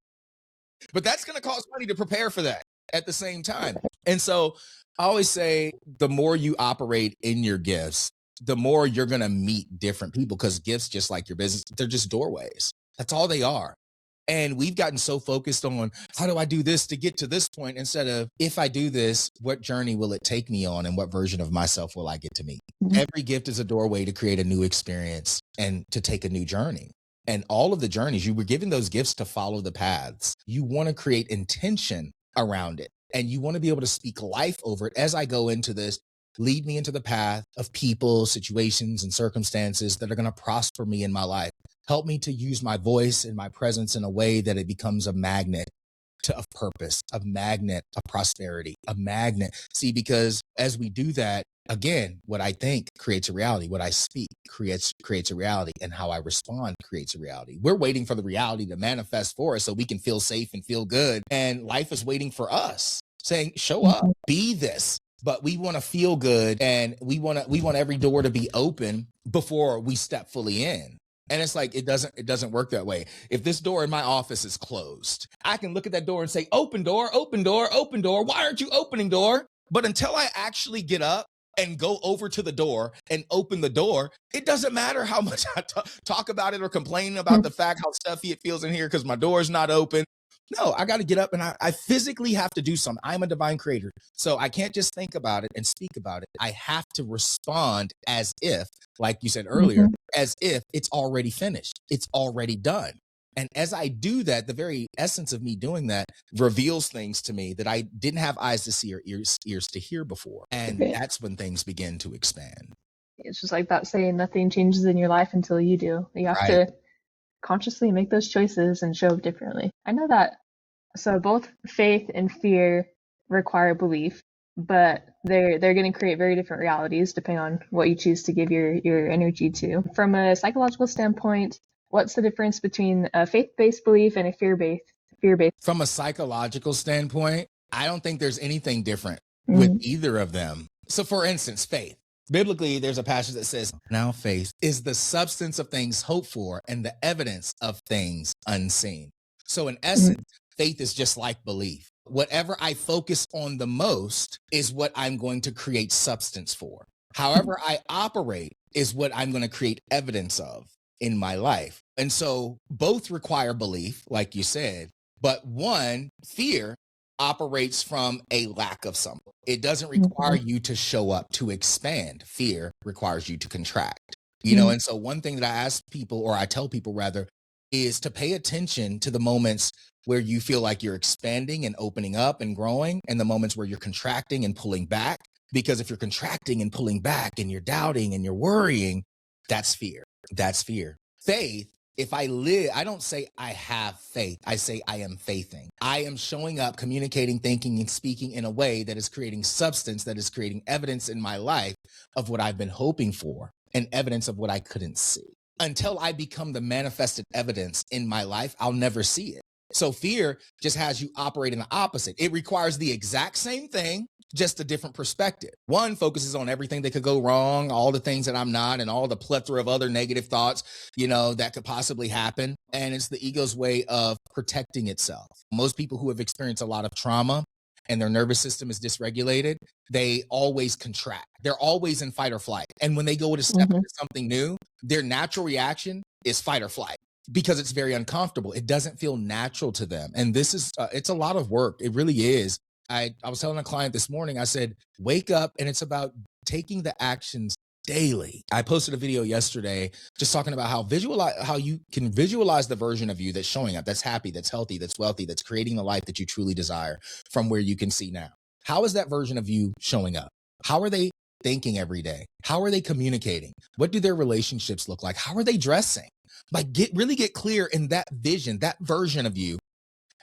But that's going to cost money to prepare for that at the same time. And so I always say the more you operate in your gifts, the more you're going to meet different people, because gifts, just like your business, they're just doorways. That's all they are. And we've gotten so focused on how do I do this to get to this point, instead of if I do this, what journey will it take me on and what version of myself will I get to meet? Every gift is a doorway to create a new experience and to take a new journey. And all of the journeys, you were given those gifts to follow the paths. You want to create intention around it, and you want to be able to speak life over it. As I go into this, lead me into the path of people, situations, and circumstances that are going to prosper me in my life. Help me to use my voice and my presence in a way that it becomes a magnet of purpose, a magnet of prosperity, a magnet. See, because as we do that, again, what I think creates a reality. What I speak creates a reality, and how I respond creates a reality. We're waiting for the reality to manifest for us so we can feel safe and feel good. And life is waiting for us, saying, show up, be this. But we want to feel good, and we want every door to be open before we step fully in. And it's like, it doesn't work that way. If this door in my office is closed, I can look at that door and say, open door, open door, open door. Why aren't you opening door? But until I actually get up and go over to the door and open the door, it doesn't matter how much I talk about it or complain about the fact how stuffy it feels in here because my door is not open. No, I got to get up, and I physically have to do something. I'm a divine creator. So I can't just think about it and speak about it. I have to respond as if, like you said earlier, as if it's already finished. It's already done. And as I do that, the very essence of me doing that reveals things to me that I didn't have eyes to see or ears to hear before. And that's when things begin to expand. It's just like that saying, nothing changes in your life until you do. You have to consciously make those choices and show up differently. I know that. So both faith and fear require belief, but they're going to create very different realities depending on what you choose to give your energy to. From a psychological standpoint, what's the difference between a faith-based belief and a fear-based? From a psychological standpoint, I don't think there's anything different with either of them. So for instance, faith. Biblically, there's a passage that says, now faith is the substance of things hoped for and the evidence of things unseen. So in essence, faith is just like belief. Whatever I focus on the most is what I'm going to create substance for. However I operate is what I'm going to create evidence of in my life. And so both require belief, like you said, but one, fear, operates from a lack of something. It doesn't require you to show up to expand. Fear requires you to contract, and so one thing that I ask people, or I tell people rather, is to pay attention to the moments where you feel like you're expanding and opening up and growing, and the moments where you're contracting and pulling back. Because if you're contracting and pulling back and you're doubting and you're worrying, that's fear. That's fear. Faith, if I don't say I have faith. I say I am faithing. I am showing up, communicating, thinking, and speaking in a way that is creating substance, that is creating evidence in my life of what I've been hoping for and evidence of what I couldn't see. Until I become the manifested evidence in my life, I'll never see it. So fear just has you operate in the opposite. It requires the exact same thing, just a different perspective. One focuses on everything that could go wrong, all the things that I'm not, and all the plethora of other negative thoughts, that could possibly happen. And it's the ego's way of protecting itself. Most people who have experienced a lot of trauma and their nervous system is dysregulated, they always contract. They're always in fight or flight. And when they go to step into something new, their natural reaction is fight or flight, because it's very uncomfortable. It doesn't feel natural to them. And this is, it's a lot of work. It really is. I was telling a client this morning, I said, wake up, and it's about taking the actions daily. I posted a video yesterday just talking about how you can visualize the version of you that's showing up, that's happy, that's healthy, that's wealthy, that's creating the life that you truly desire from where you can see now. How is that version of you showing up? How are they thinking every day? How are they communicating? What do their relationships look like? How are they dressing? Like really get clear in that vision, that version of you.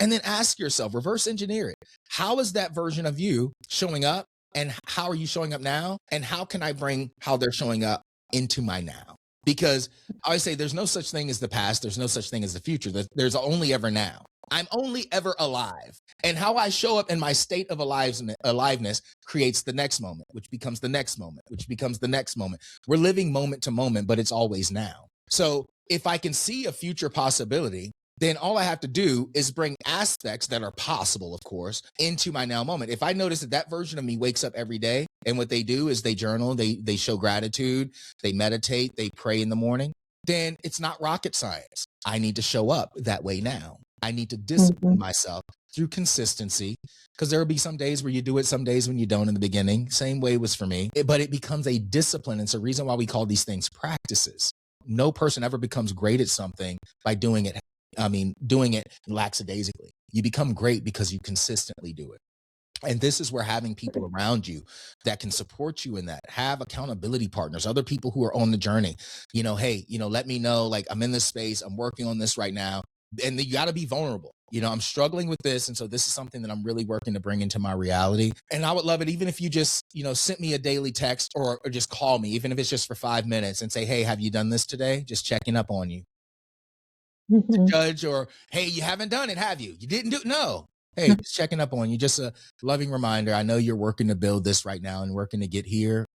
And then ask yourself, reverse engineer it. How is that version of you showing up? And how are you showing up now? And how can I bring how they're showing up into my now? Because I always say there's no such thing as the past. There's no such thing as the future. There's only ever now. I'm only ever alive. And how I show up in my state of aliveness creates the next moment, which becomes the next moment, which becomes the next moment. We're living moment to moment, but it's always now. So if I can see a future possibility, then all I have to do is bring aspects that are possible, of course, into my now moment. If I notice that that version of me wakes up every day and what they do is they journal, they show gratitude, they meditate, they pray in the morning, then it's not rocket science. I need to show up that way now. I need to discipline myself through consistency, because there will be some days where you do it, some days when you don't in the beginning. Same way was for me, but it becomes a discipline. It's a reason why we call these things practices. No person ever becomes great at something by doing it. Doing it lackadaisically. You become great because you consistently do it. And this is where having people around you that can support you in that, have accountability partners, other people who are on the journey, hey, let me know, like, I'm in this space, I'm working on this right now. And you got to be vulnerable. I'm struggling with this. And so this is something that I'm really working to bring into my reality. And I would love it, even if you just, sent me a daily text or just call me, even if it's just for 5 minutes and say, hey, have you done this today? Just checking up on you. To judge, or hey, you haven't done it, have you? You didn't do it? No. Hey, just checking up on you. Just a loving reminder. I know you're working to build this right now and working to get here.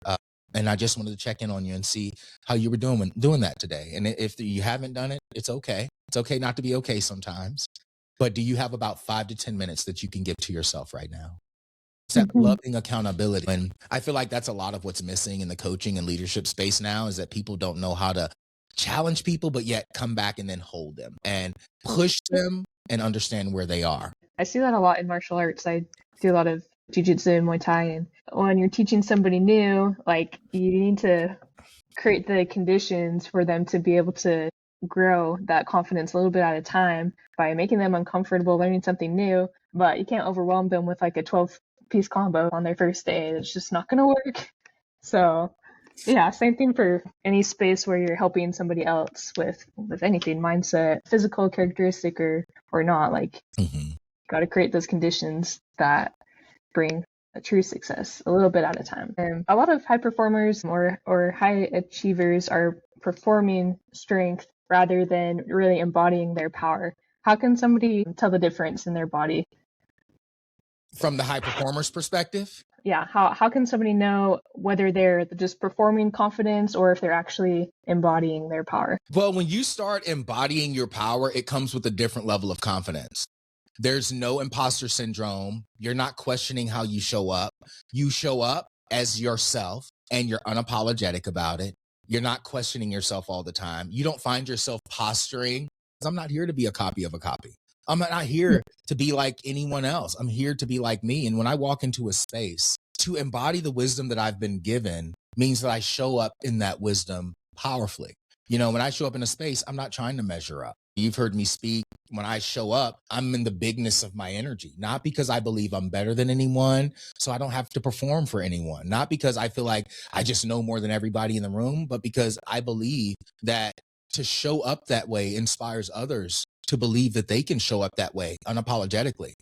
And I just wanted to check in on you and see how you were doing that today. And if you haven't done it, it's okay. It's okay not to be okay sometimes. But do you have about 5 to 10 minutes that you can give to yourself right now? It's that loving accountability. And I feel like that's a lot of what's missing in the coaching and leadership space now, is that people don't know how to challenge people, but yet come back and then hold them and push them and understand where they are. I see that a lot in martial arts. I do a lot of jiu-jitsu and Muay Thai, and when you're teaching somebody new, like, you need to create the conditions for them to be able to grow that confidence a little bit at a time by making them uncomfortable learning something new, but you can't overwhelm them with like a 12-piece combo on their first day. It's just not going to work. So yeah, same thing for any space where you're helping somebody else with anything, mindset, physical characteristic or not. Like, got to create those conditions that bring a true success a little bit at a time. And a lot of high performers or high achievers are performing strength rather than really embodying their power. How can somebody tell the difference in their body? From the high performer's perspective? Yeah, how can somebody know whether they're just performing confidence or if they're actually embodying their power? Well, when you start embodying your power, it comes with a different level of confidence. There's no imposter syndrome. You're not questioning how you show up. You show up as yourself and you're unapologetic about it. You're not questioning yourself all the time. You don't find yourself posturing. I'm not here to be a copy of a copy. I'm not here to be like anyone else. I'm here to be like me. And when I walk into a space, to embody the wisdom that I've been given means that I show up in that wisdom powerfully. When I show up in a space, I'm not trying to measure up. You've heard me speak. When I show up, I'm in the bigness of my energy, not because I believe I'm better than anyone, so I don't have to perform for anyone, not because I feel like I just know more than everybody in the room, but because I believe that to show up that way inspires others to believe that they can show up that way unapologetically.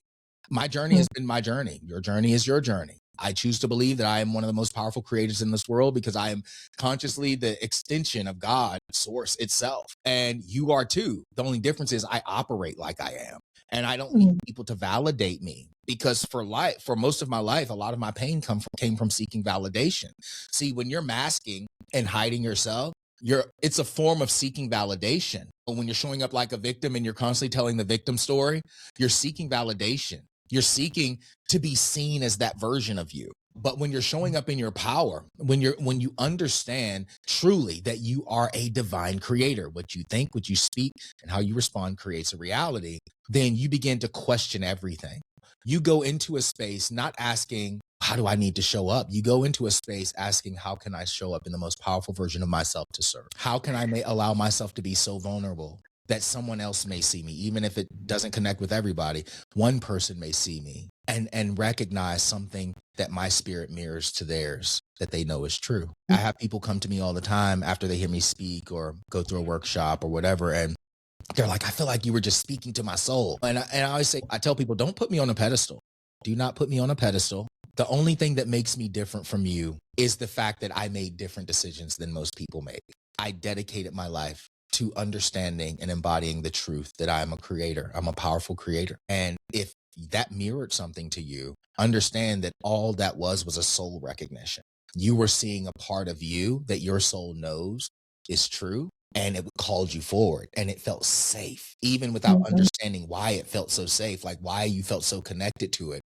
My journey has been my journey. Your journey is your journey. I choose to believe that I am one of the most powerful creators in this world because I am consciously the extension of God, source itself. And you are too. The only difference is I operate like I am. And I don't need people to validate me, because for most of my life, a lot of my pain came from seeking validation. See, when you're masking and hiding yourself, it's a form of seeking validation. But when you're showing up like a victim and you're constantly telling the victim story, you're seeking validation. You're seeking to be seen as that version of you. But when you're showing up in your power, when you understand truly that you are a divine creator, what you think, what you speak, and how you respond creates a reality, then you begin to question everything. You go into a space not asking, how do I need to show up? You go into a space asking, how can I show up in the most powerful version of myself to serve? How can I allow myself to be so vulnerable that someone else may see me, even if it doesn't connect with everybody? One person may see me and recognize something that my spirit mirrors to theirs that they know is true. I have people come to me all the time after they hear me speak or go through a workshop or whatever, and they're like, I feel like you were just speaking to my soul. And I always say, I tell people, don't put me on a pedestal. Do not put me on a pedestal. The only thing that makes me different from you is the fact that I made different decisions than most people make. I dedicated my life to understanding and embodying the truth that I am a creator. I'm a powerful creator. And if that mirrored something to you, understand that all that was a soul recognition. You were seeing a part of you that your soul knows is true, and it called you forward, and it felt safe, even without understanding why it felt so safe, like why you felt so connected to it.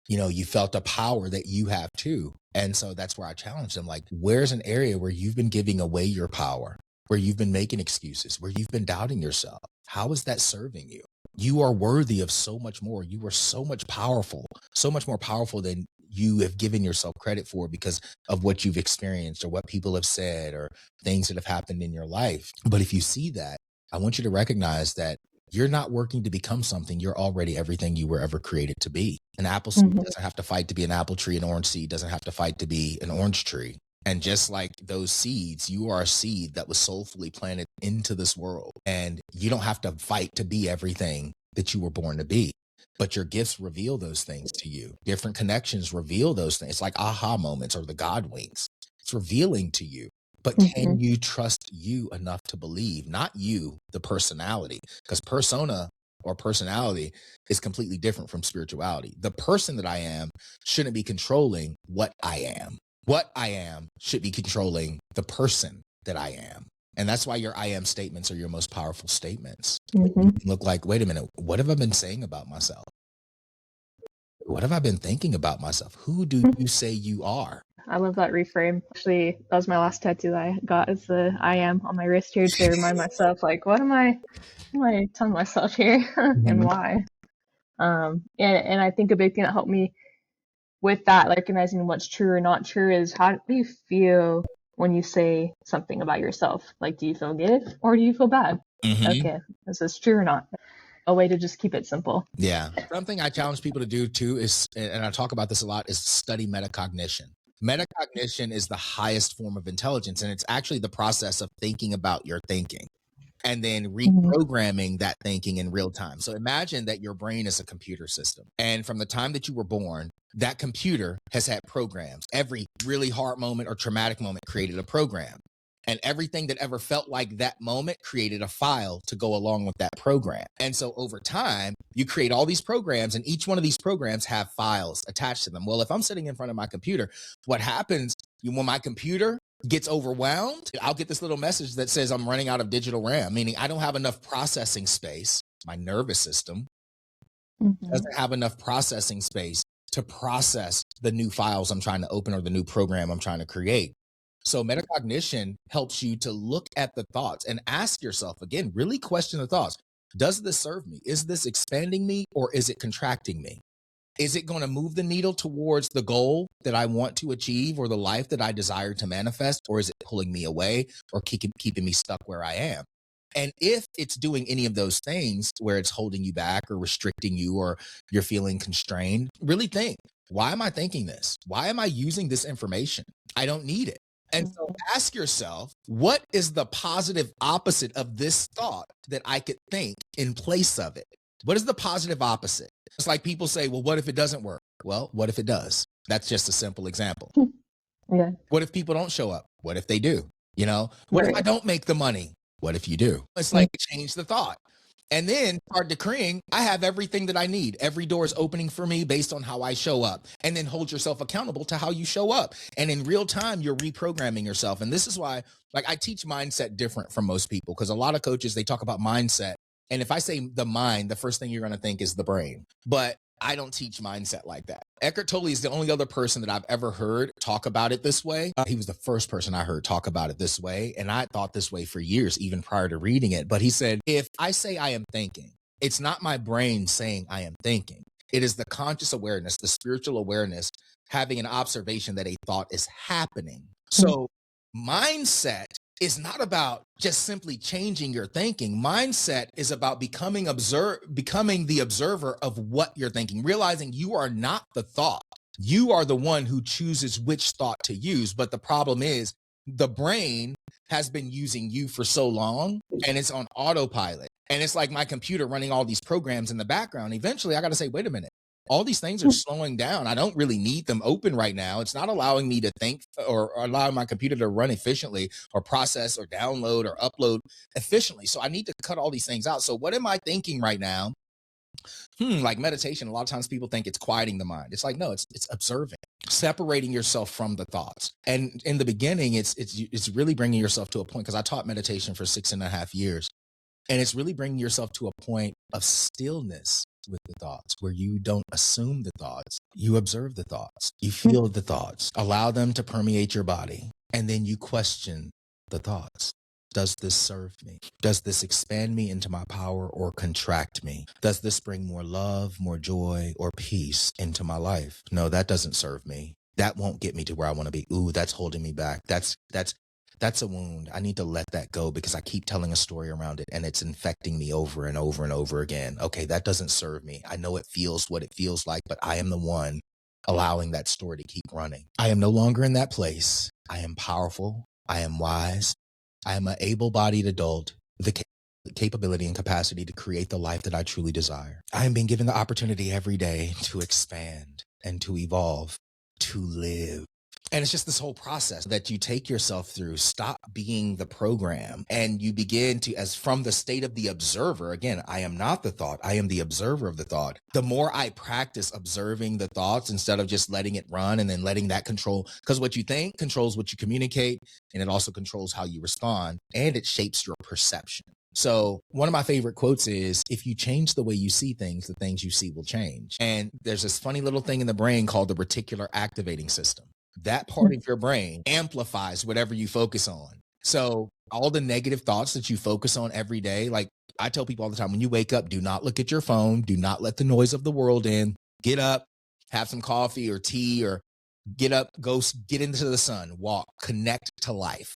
You felt a power that you have too. And so that's where I challenged them. Like, where's an area where you've been giving away your power, where you've been making excuses, where you've been doubting yourself? How is that serving you? You are worthy of so much more. You are so much powerful, so much more powerful than you have given yourself credit for because of what you've experienced or what people have said or things that have happened in your life. But if you see that, I want you to recognize that you're not working to become something. You're already everything you were ever created to be. An apple seed doesn't have to fight to be an apple tree. An orange seed doesn't have to fight to be an orange tree. And just like those seeds, you are a seed that was soulfully planted into this world. And you don't have to fight to be everything that you were born to be. But your gifts reveal those things to you. Different connections reveal those things. It's like aha moments or the God winks. It's revealing to you. But can you trust you enough to believe? Not you, the personality, because persona or personality is completely different from spirituality. The person that I am shouldn't be controlling what I am. What I am should be controlling the person that I am. And that's why your I am statements are your most powerful statements. You look like, wait a minute, what have I been saying about myself? What have I been thinking about myself? Who do you say you are? I love that reframe. Actually, that was my last tattoo that I got, is the I am on my wrist here to remind myself, like, what am I telling myself here and why? And I think a big thing that helped me with that, like, recognizing what's true or not true, is how do you feel when you say something about yourself? Like, do you feel good or do you feel bad? Okay, is this true or not? A way to just keep it simple. Yeah. Something I challenge people to do too is, and I talk about this a lot, is study metacognition. Metacognition is the highest form of intelligence, and it's actually the process of thinking about your thinking and then reprogramming that thinking in real time. So imagine that your brain is a computer system. And from the time that you were born, that computer has had programs. Every really hard moment or traumatic moment created a program. And everything that ever felt like that moment created a file to go along with that program. And so over time, you create all these programs, and each one of these programs have files attached to them. Well, if I'm sitting in front of my computer, what happens when my computer gets overwhelmed, I'll get this little message that says I'm running out of digital RAM, meaning I don't have enough processing space. My nervous system doesn't have enough processing space to process the new files I'm trying to open or the new program I'm trying to create. So metacognition helps you to look at the thoughts and ask yourself, again, really question the thoughts. Does this serve me? Is this expanding me or is it contracting me? Is it going to move the needle towards the goal that I want to achieve or the life that I desire to manifest? Or is it pulling me away or keeping me stuck where I am? And if it's doing any of those things where it's holding you back or restricting you or you're feeling constrained, really think, why am I thinking this? Why am I using this information? I don't need it. And so ask yourself, what is the positive opposite of this thought that I could think in place of it? What is the positive opposite? It's like people say, well, what if it doesn't work? Well, what if it does? That's just a simple example. Yeah. What if people don't show up? What if they do? What if I don't make the money? What if you do? It's like change the thought. And then start decreeing, I have everything that I need. Every door is opening for me based on how I show up. And then hold yourself accountable to how you show up. And in real time, you're reprogramming yourself. And this is why, I teach mindset different from most people, because a lot of coaches, they talk about mindset. And if I say the mind, the first thing you're going to think is the brain. But I don't teach mindset like that. Eckhart Tolle is the only other person that I've ever heard talk about it this way. He was the first person I heard talk about it this way. And I thought this way for years, even prior to reading it. But he said, if I say I am thinking, it's not my brain saying I am thinking. It is the conscious awareness, the spiritual awareness, having an observation that a thought is happening. So mindset is not about just simply changing your thinking. Mindset is about becoming the observer of what you're thinking, realizing you are not the thought. You are the one who chooses which thought to use. But the problem is the brain has been using you for so long and it's on autopilot. And it's like my computer running all these programs in the background. Eventually I got to say, wait a minute. All these things are slowing down. I don't really need them open right now. It's not allowing me to think or allowing my computer to run efficiently or process or download or upload efficiently. So I need to cut all these things out. So what am I thinking right now? Like meditation, a lot of times people think it's quieting the mind. It's like, no, it's observing, separating yourself from the thoughts. And in the beginning, it's really bringing yourself to a point, because I taught meditation for 6.5 years. And it's really bringing yourself to a point of stillness with the thoughts, where you don't assume the thoughts. You observe the thoughts. You feel the thoughts. Allow them to permeate your body. And then you question the thoughts. Does this serve me? Does this expand me into my power or contract me? Does this bring more love, more joy, or peace into my life? No, that doesn't serve me. That won't get me to where I want to be. Ooh, that's holding me back. That's a wound. I need to let that go, because I keep telling a story around it and it's infecting me over and over and over again. Okay, that doesn't serve me. I know it feels what it feels like, but I am the one allowing that story to keep running. I am no longer in that place. I am powerful. I am wise. I am an able-bodied adult with the capability and capacity to create the life that I truly desire. I am being given the opportunity every day to expand and to evolve, to live. And it's just this whole process that you take yourself through. Stop being the program and you begin to, as from the state of the observer, again, I am not the thought, I am the observer of the thought. The more I practice observing the thoughts instead of just letting it run and then letting that control, because what you think controls what you communicate, and it also controls how you respond, and it shapes your perception. So one of my favorite quotes is, if you change the way you see things, the things you see will change. And there's this funny little thing in the brain called the reticular activating system. That part of your brain amplifies whatever you focus on. So all the negative thoughts that you focus on every day, like I tell people all the time, when you wake up, do not look at your phone. Do not let the noise of the world in. Get up, have some coffee or tea, or get up, go get into the sun, walk, connect to life,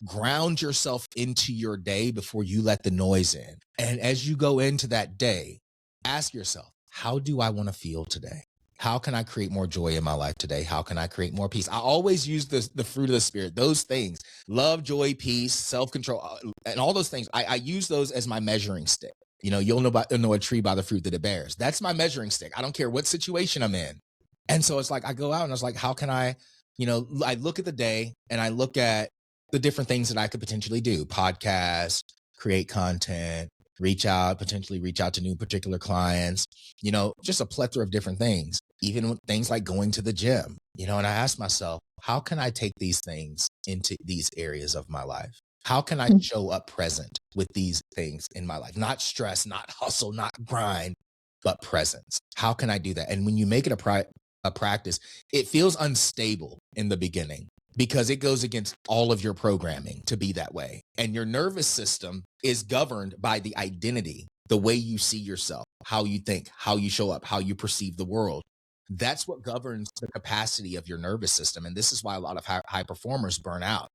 ground yourself into your day before you let the noise in. And as you go into that day, ask yourself, how do I want to feel today? How can I create more joy in my life today? How can I create more peace? I always use the fruit of the spirit, those things, love, joy, peace, self-control, and all those things. I use those as my measuring stick. You know, you'll know a tree by the fruit that it bears. That's my measuring stick. I don't care what situation I'm in. And so it's like, I go out and I was like, how can I, I look at the day and I look at the different things that I could potentially do: podcast, create content, potentially reach out to new particular clients, just a plethora of different things, even with things like going to the gym, and I ask myself, how can I take these things into these areas of my life? How can I show up present with these things in my life? Not stress, not hustle, not grind, but presence. How can I do that? And when you make it a practice, it feels unstable in the beginning, because it goes against all of your programming to be that way. And your nervous system is governed by the identity, the way you see yourself, how you think, how you show up, how you perceive the world. That's what governs the capacity of your nervous system. And this is why a lot of high performers burn out.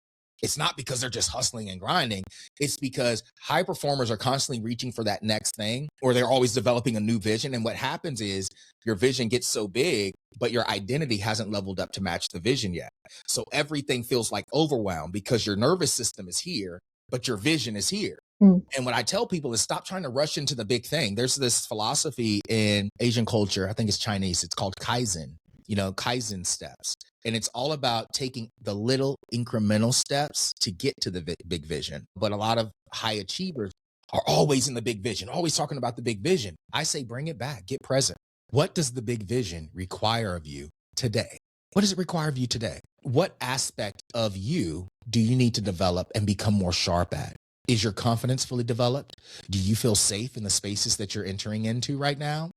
It's not because they're just hustling and grinding. It's because high performers are constantly reaching for that next thing, or they're always developing a new vision. And what happens is your vision gets so big, but your identity hasn't leveled up to match the vision yet. So everything feels like overwhelmed, because your nervous system is here, but your vision is here. And what I tell people is, stop trying to rush into the big thing. There's this philosophy in Asian culture, I think it's Chinese, it's called Kaizen, Kaizen steps. And it's all about taking the little incremental steps to get to the big vision. But a lot of high achievers are always in the big vision, always talking about the big vision. I say, bring it back, get present. What does the big vision require of you today? What does it require of you today? What aspect of you do you need to develop and become more sharp at? Is your confidence fully developed? Do you feel safe in the spaces that you're entering into right now?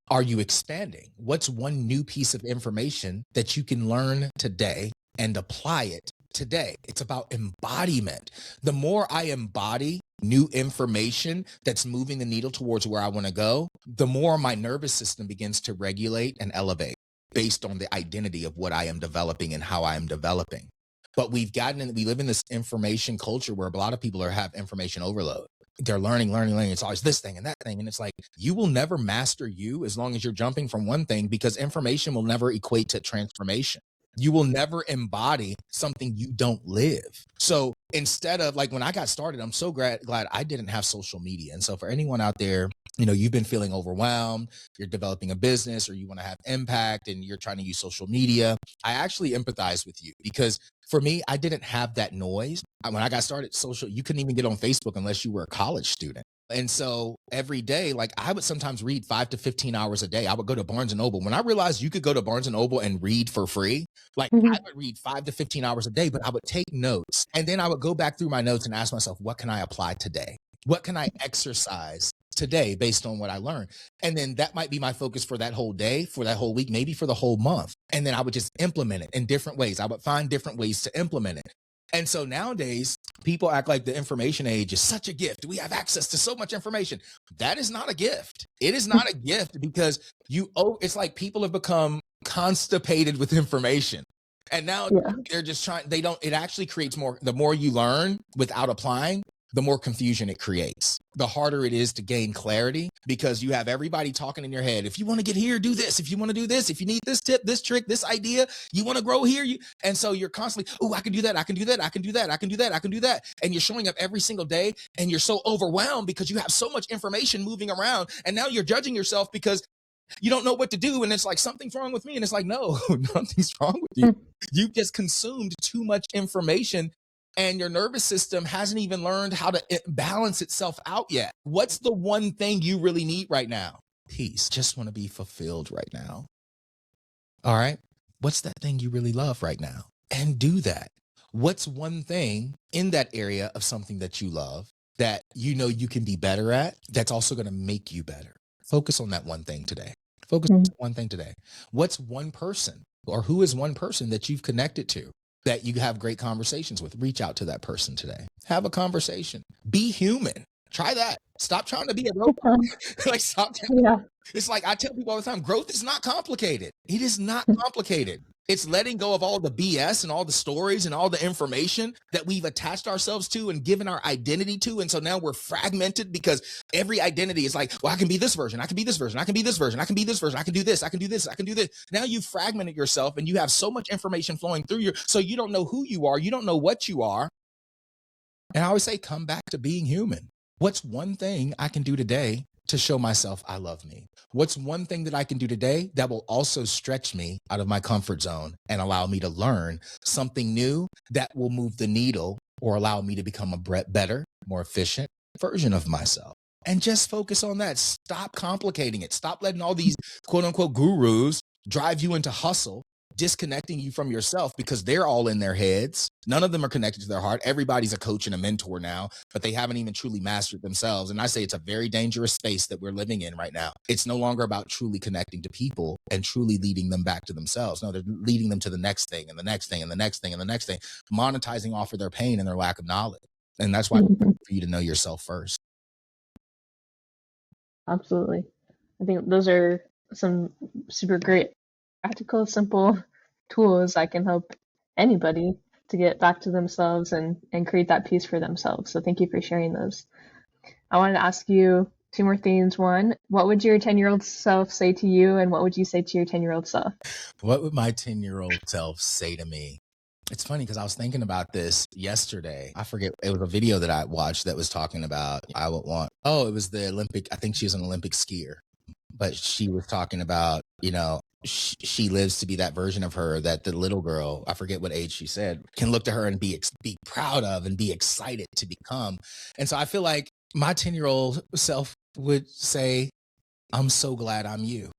Are you expanding? What's one new piece of information that you can learn today and apply it today? It's about embodiment. The more I embody new information that's moving the needle towards where I want to go, the more my nervous system begins to regulate and elevate based on the identity of what I am developing and how I am developing. But we live in this information culture where a lot of people have information overload. They're learning. It's always this thing and that thing. And it's like, you will never master you as long as you're jumping from one thing, because information will never equate to transformation. You will never embody something you don't live. So instead of, like, when I got started, I'm so glad I didn't have social media. And so for anyone out there you've been feeling overwhelmed, you're developing a business, or you want to have impact and you're trying to use social media. I actually empathize with you because for me, I didn't have that noise. When I got started you couldn't even get on Facebook unless you were a college student. And so every day, like I would sometimes read 5 to 15 hours a day. I would go to Barnes and Noble. When I realized you could go to Barnes and Noble and read for free, like I would read 5 to 15 hours a day, but I would take notes. And then I would go back through my notes and ask myself, what can I apply today? What can I exercise today based on what I learned? And then that might be my focus for that whole day, for that whole week, maybe for the whole month. And then I would just implement it in different ways. I would find different ways to implement it. And so nowadays, people act like the information age is such a gift. We have access to so much information. That is not a gift. It is not a gift because it's like people have become constipated with information. And now they're just it actually creates more. The more you learn without applying, the more confusion it creates. The harder it is to gain clarity because you have everybody talking in your head. If you want to get here, do this. If you want to do this, if you need this tip, this trick, this idea, you want to grow here. And so you're constantly, oh, I can do that. I can do that. I can do that. I can do that. I can do that. And you're showing up every single day and you're so overwhelmed because you have so much information moving around. And now you're judging yourself because you don't know what to do. And it's like, something's wrong with me. And it's like, no, nothing's wrong with you. You've just consumed too much information. And your nervous system hasn't even learned how to balance itself out yet. What's the one thing you really need right now? Peace. Just want to be fulfilled right now. All right. What's that thing you really love right now? And do that. What's one thing in that area of something that you love that you can be better at that's also going to make you better? Focus on that one thing today. Focus on that one thing today. What's one person or who is one person that you've connected to that you have great conversations with? Reach out to that person today. Have a conversation. Be human. Try that. Stop trying to be a robot. Stop. It's like I tell people all the time, growth is not complicated. It is not complicated. It's letting go of all the BS and all the stories and all the information that we've attached ourselves to and given our identity to. And so now we're fragmented because every identity is like, well, I can be this version. I can be this version. I can be this version. I can be this version. I can do this. I can do this. I can do this. Now you've fragmented yourself and you have so much information flowing through you. So you don't know who you are. You don't know what you are. And I always say, come back to being human. What's one thing I can do today to show myself I love me? What's one thing that I can do today that will also stretch me out of my comfort zone and allow me to learn something new that will move the needle or allow me to become a better, more efficient version of myself? And just focus on that. Stop complicating it. Stop letting all these quote unquote gurus drive you into hustle, disconnecting you from yourself because they're all in their heads. None of them are connected to their heart. Everybody's a coach and a mentor now, but they haven't even truly mastered themselves. And I say it's a very dangerous space that we're living in right now. It's no longer about truly connecting to people and truly leading them back to themselves. No, they're leading them to the next thing and the next thing and the next thing and the next thing, monetizing off of their pain and their lack of knowledge. And that's why it's important for you to know yourself first. Absolutely. I think those are some super great, practical, simple tools that can help anybody to get back to themselves and create that peace for themselves. So thank you for sharing those. I wanted to ask you two more things. One, what would your 10-year-old self say to you? And what would you say to your 10-year-old self? What would my 10-year-old self say to me? It's funny because I was thinking about this yesterday. I forget, it was a video that I watched that was talking about, it was the Olympic, I think she was an Olympic skier, but she was talking about, she lives to be that version of her that the little girl, I forget what age she said, can look to her and be proud of and be excited to become. And so I feel like my 10-year-old self would say, I'm so glad I'm you.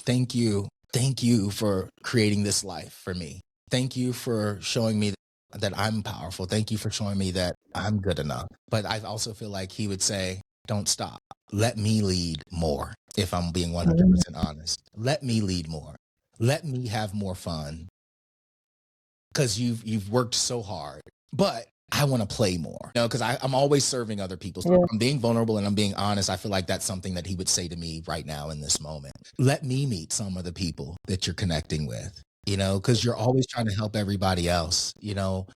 Thank you. Thank you for creating this life for me. Thank you for showing me that I'm powerful. Thank you for showing me that I'm good enough. But I also feel like he would say, don't stop. Let me lead more. If I'm being 100% honest, let me lead more. Let me have more fun. Because you've worked so hard, but I want to play more, because I'm always serving other people. So I'm being vulnerable and I'm being honest. I feel like that's something that he would say to me right now in this moment. Let me meet some of the people that you're connecting with, because you're always trying to help everybody else.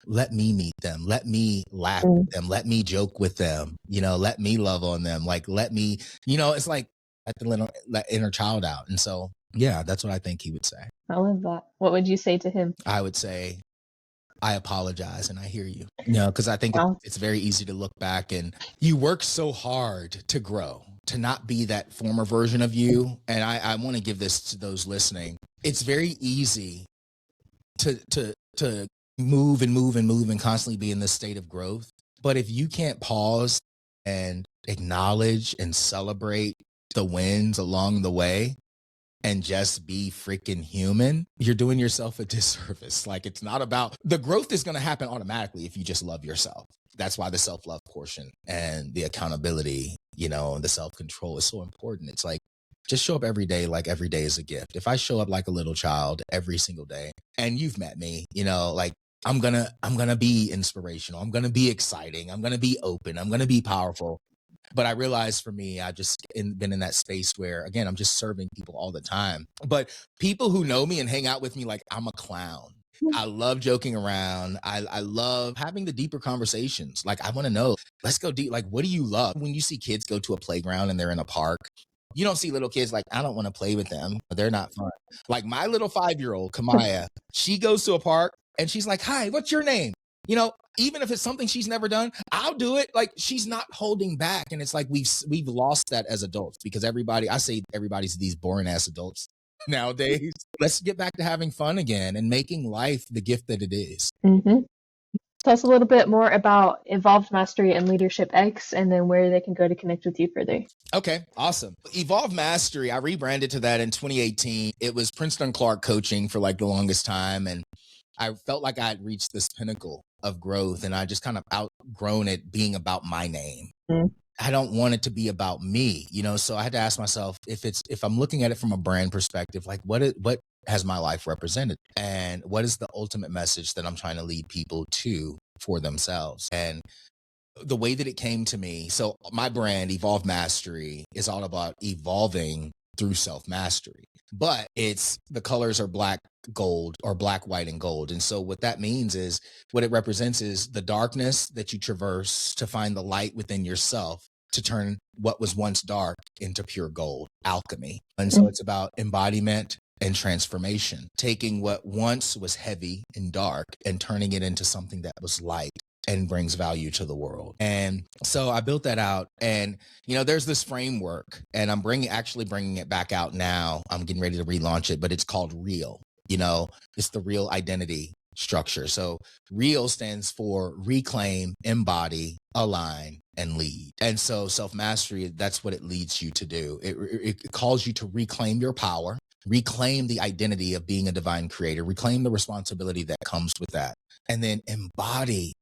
Let me meet them. Let me laugh with them. Let me joke with them. Let me love on them. Like, let me, it's like let inner child out. And so, yeah, that's what I think he would say. I love that. What would you say to him? I would say, I apologize and I hear you. Because I think Wow. it's very easy to look back and you work so hard to grow, to not be that former version of you. And I want to give this to those listening. It's very easy to move and move and move and constantly be in this state of growth. But if you can't pause and acknowledge and celebrate the wins along the way and just be freaking human, you're doing yourself a disservice. Like, it's not about the growth is going to happen automatically if you just love yourself. That's why the self-love portion and the accountability, and the self-control is so important. It's like, just show up every day like every day is a gift. If I show up like a little child every single day, and you've met me, like I'm gonna be inspirational. I'm gonna be exciting. I'm gonna be open. I'm gonna be powerful. But I realized for me, I just been in that space where, again, I'm just serving people all the time. But people who know me and hang out with me, like, I'm a clown. I love joking around. I love having the deeper conversations. Like, I want to know, let's go deep. Like, what do you love? When you see kids go to a playground and they're in a park, you don't see little kids like, I don't want to play with them. They're not fun. Like, my little 5-year-old, Kamaya, she goes to a park and she's like, hi, what's your name? Even if it's something she's never done, I'll do it. Like, she's not holding back. And it's like we've lost that as adults, because everybody's these boring ass adults nowadays. Let's get back to having fun again and making life the gift that it is. Mm-hmm. Tell us a little bit more about Evolved Mastery and Leadership X, and then where they can go to connect with you further. Okay, awesome. Evolved Mastery, I rebranded to that in 2018. It was Princeton Clark coaching for like the longest time. And I felt like I had reached this pinnacle of growth, and I just kind of outgrown it being about my name. I don't want it to be about me, so I had to ask myself, if I'm looking at it from a brand perspective, like what has my life represented, and what is the ultimate message that I'm trying to lead people to for themselves. And the way that it came to me, so my brand, Evolved Mastery, is all about evolving through self-mastery. But the colors are black, gold, or black, white, and gold. And so what that means is, what it represents is the darkness that you traverse to find the light within yourself, to turn what was once dark into pure gold, alchemy. And so it's about embodiment and transformation, taking what once was heavy and dark and turning it into something that was light and brings value to the world. And so I built that out, and there's this framework, and I'm bringing it back out now. I'm getting ready to relaunch it, but it's called REAL. It's the real identity structure. So REAL stands for reclaim, embody, align, and lead. And so self-mastery, that's what it leads you to do. It calls you to reclaim your power, reclaim the identity of being a divine creator, reclaim the responsibility that comes with that, and then embody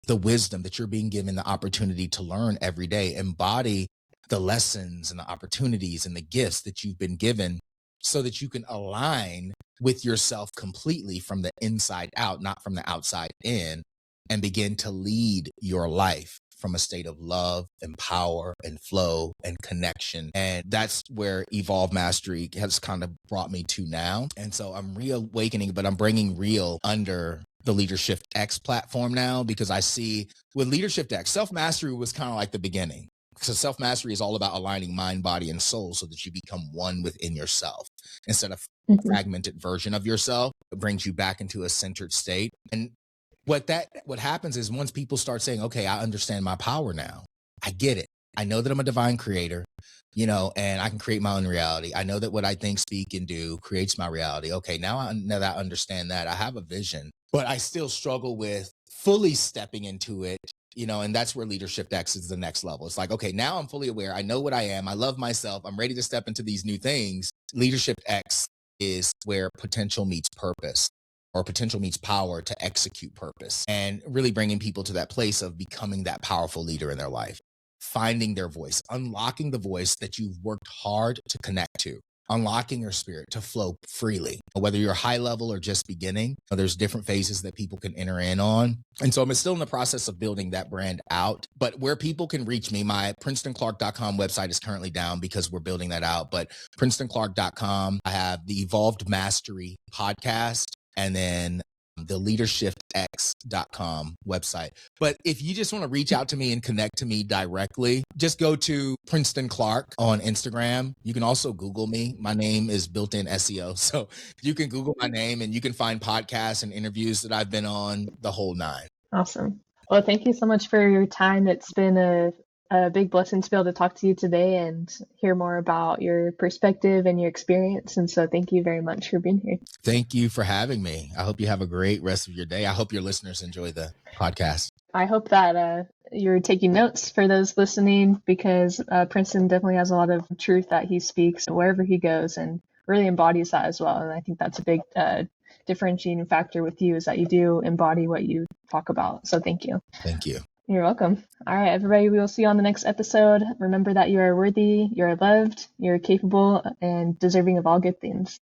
the wisdom that you're being given the opportunity to learn every day. Embody the lessons and the opportunities and the gifts that you've been given, so that you can align with yourself completely from the inside out, not from the outside in, and begin to lead your life from a state of love and power and flow and connection. And that's where Evolve Mastery has kind of brought me to now. And so I'm reawakening, but I'm bringing REAL under the Leadership X platform now, because I see with Leadership X, self-mastery was kind of like the beginning. So self-mastery is all about aligning mind, body, and soul, so that you become one within yourself instead of a fragmented version of yourself. It brings you back into a centered state. And what happens is, once people start saying, okay, I understand my power now. I get it. I know that I'm a divine creator, and I can create my own reality. I know that what I think, speak, and do creates my reality. Okay, now that I understand that, I have a vision, but I still struggle with fully stepping into it, and that's where Leadership X is the next level. It's like, okay, now I'm fully aware. I know what I am. I love myself. I'm ready to step into these new things. Leadership X is where potential meets purpose, or potential meets power to execute purpose, and really bringing people to that place of becoming that powerful leader in their life, finding their voice, unlocking the voice that you've worked hard to connect to, unlocking your spirit to flow freely. Whether you're high level or just beginning, there's different phases that people can enter in on. And so I'm still in the process of building that brand out. But where people can reach me, my PrincetonClark.com website is currently down because we're building that out. But PrincetonClark.com, I have the Evolved Mastery podcast, and then the leadershipx.com website. But if you just want to reach out to me and connect to me directly, just go to Princeton Clark on Instagram. You can also Google me. My name is built-in SEO. So you can Google my name and you can find podcasts and interviews that I've been on, the whole nine. Awesome. Well, thank you so much for your time. It's been a big blessing to be able to talk to you today and hear more about your perspective and your experience. And so thank you very much for being here. Thank you for having me. I hope you have a great rest of your day. I hope your listeners enjoy the podcast. I hope that you're taking notes for those listening, because Princeton definitely has a lot of truth that he speaks wherever he goes and really embodies that as well. And I think that's a big differentiating factor with you, is that you do embody what you talk about. So thank you. Thank you. You're welcome. All right, everybody, we will see you on the next episode. Remember that you are worthy, you're loved, you're capable, and deserving of all good things.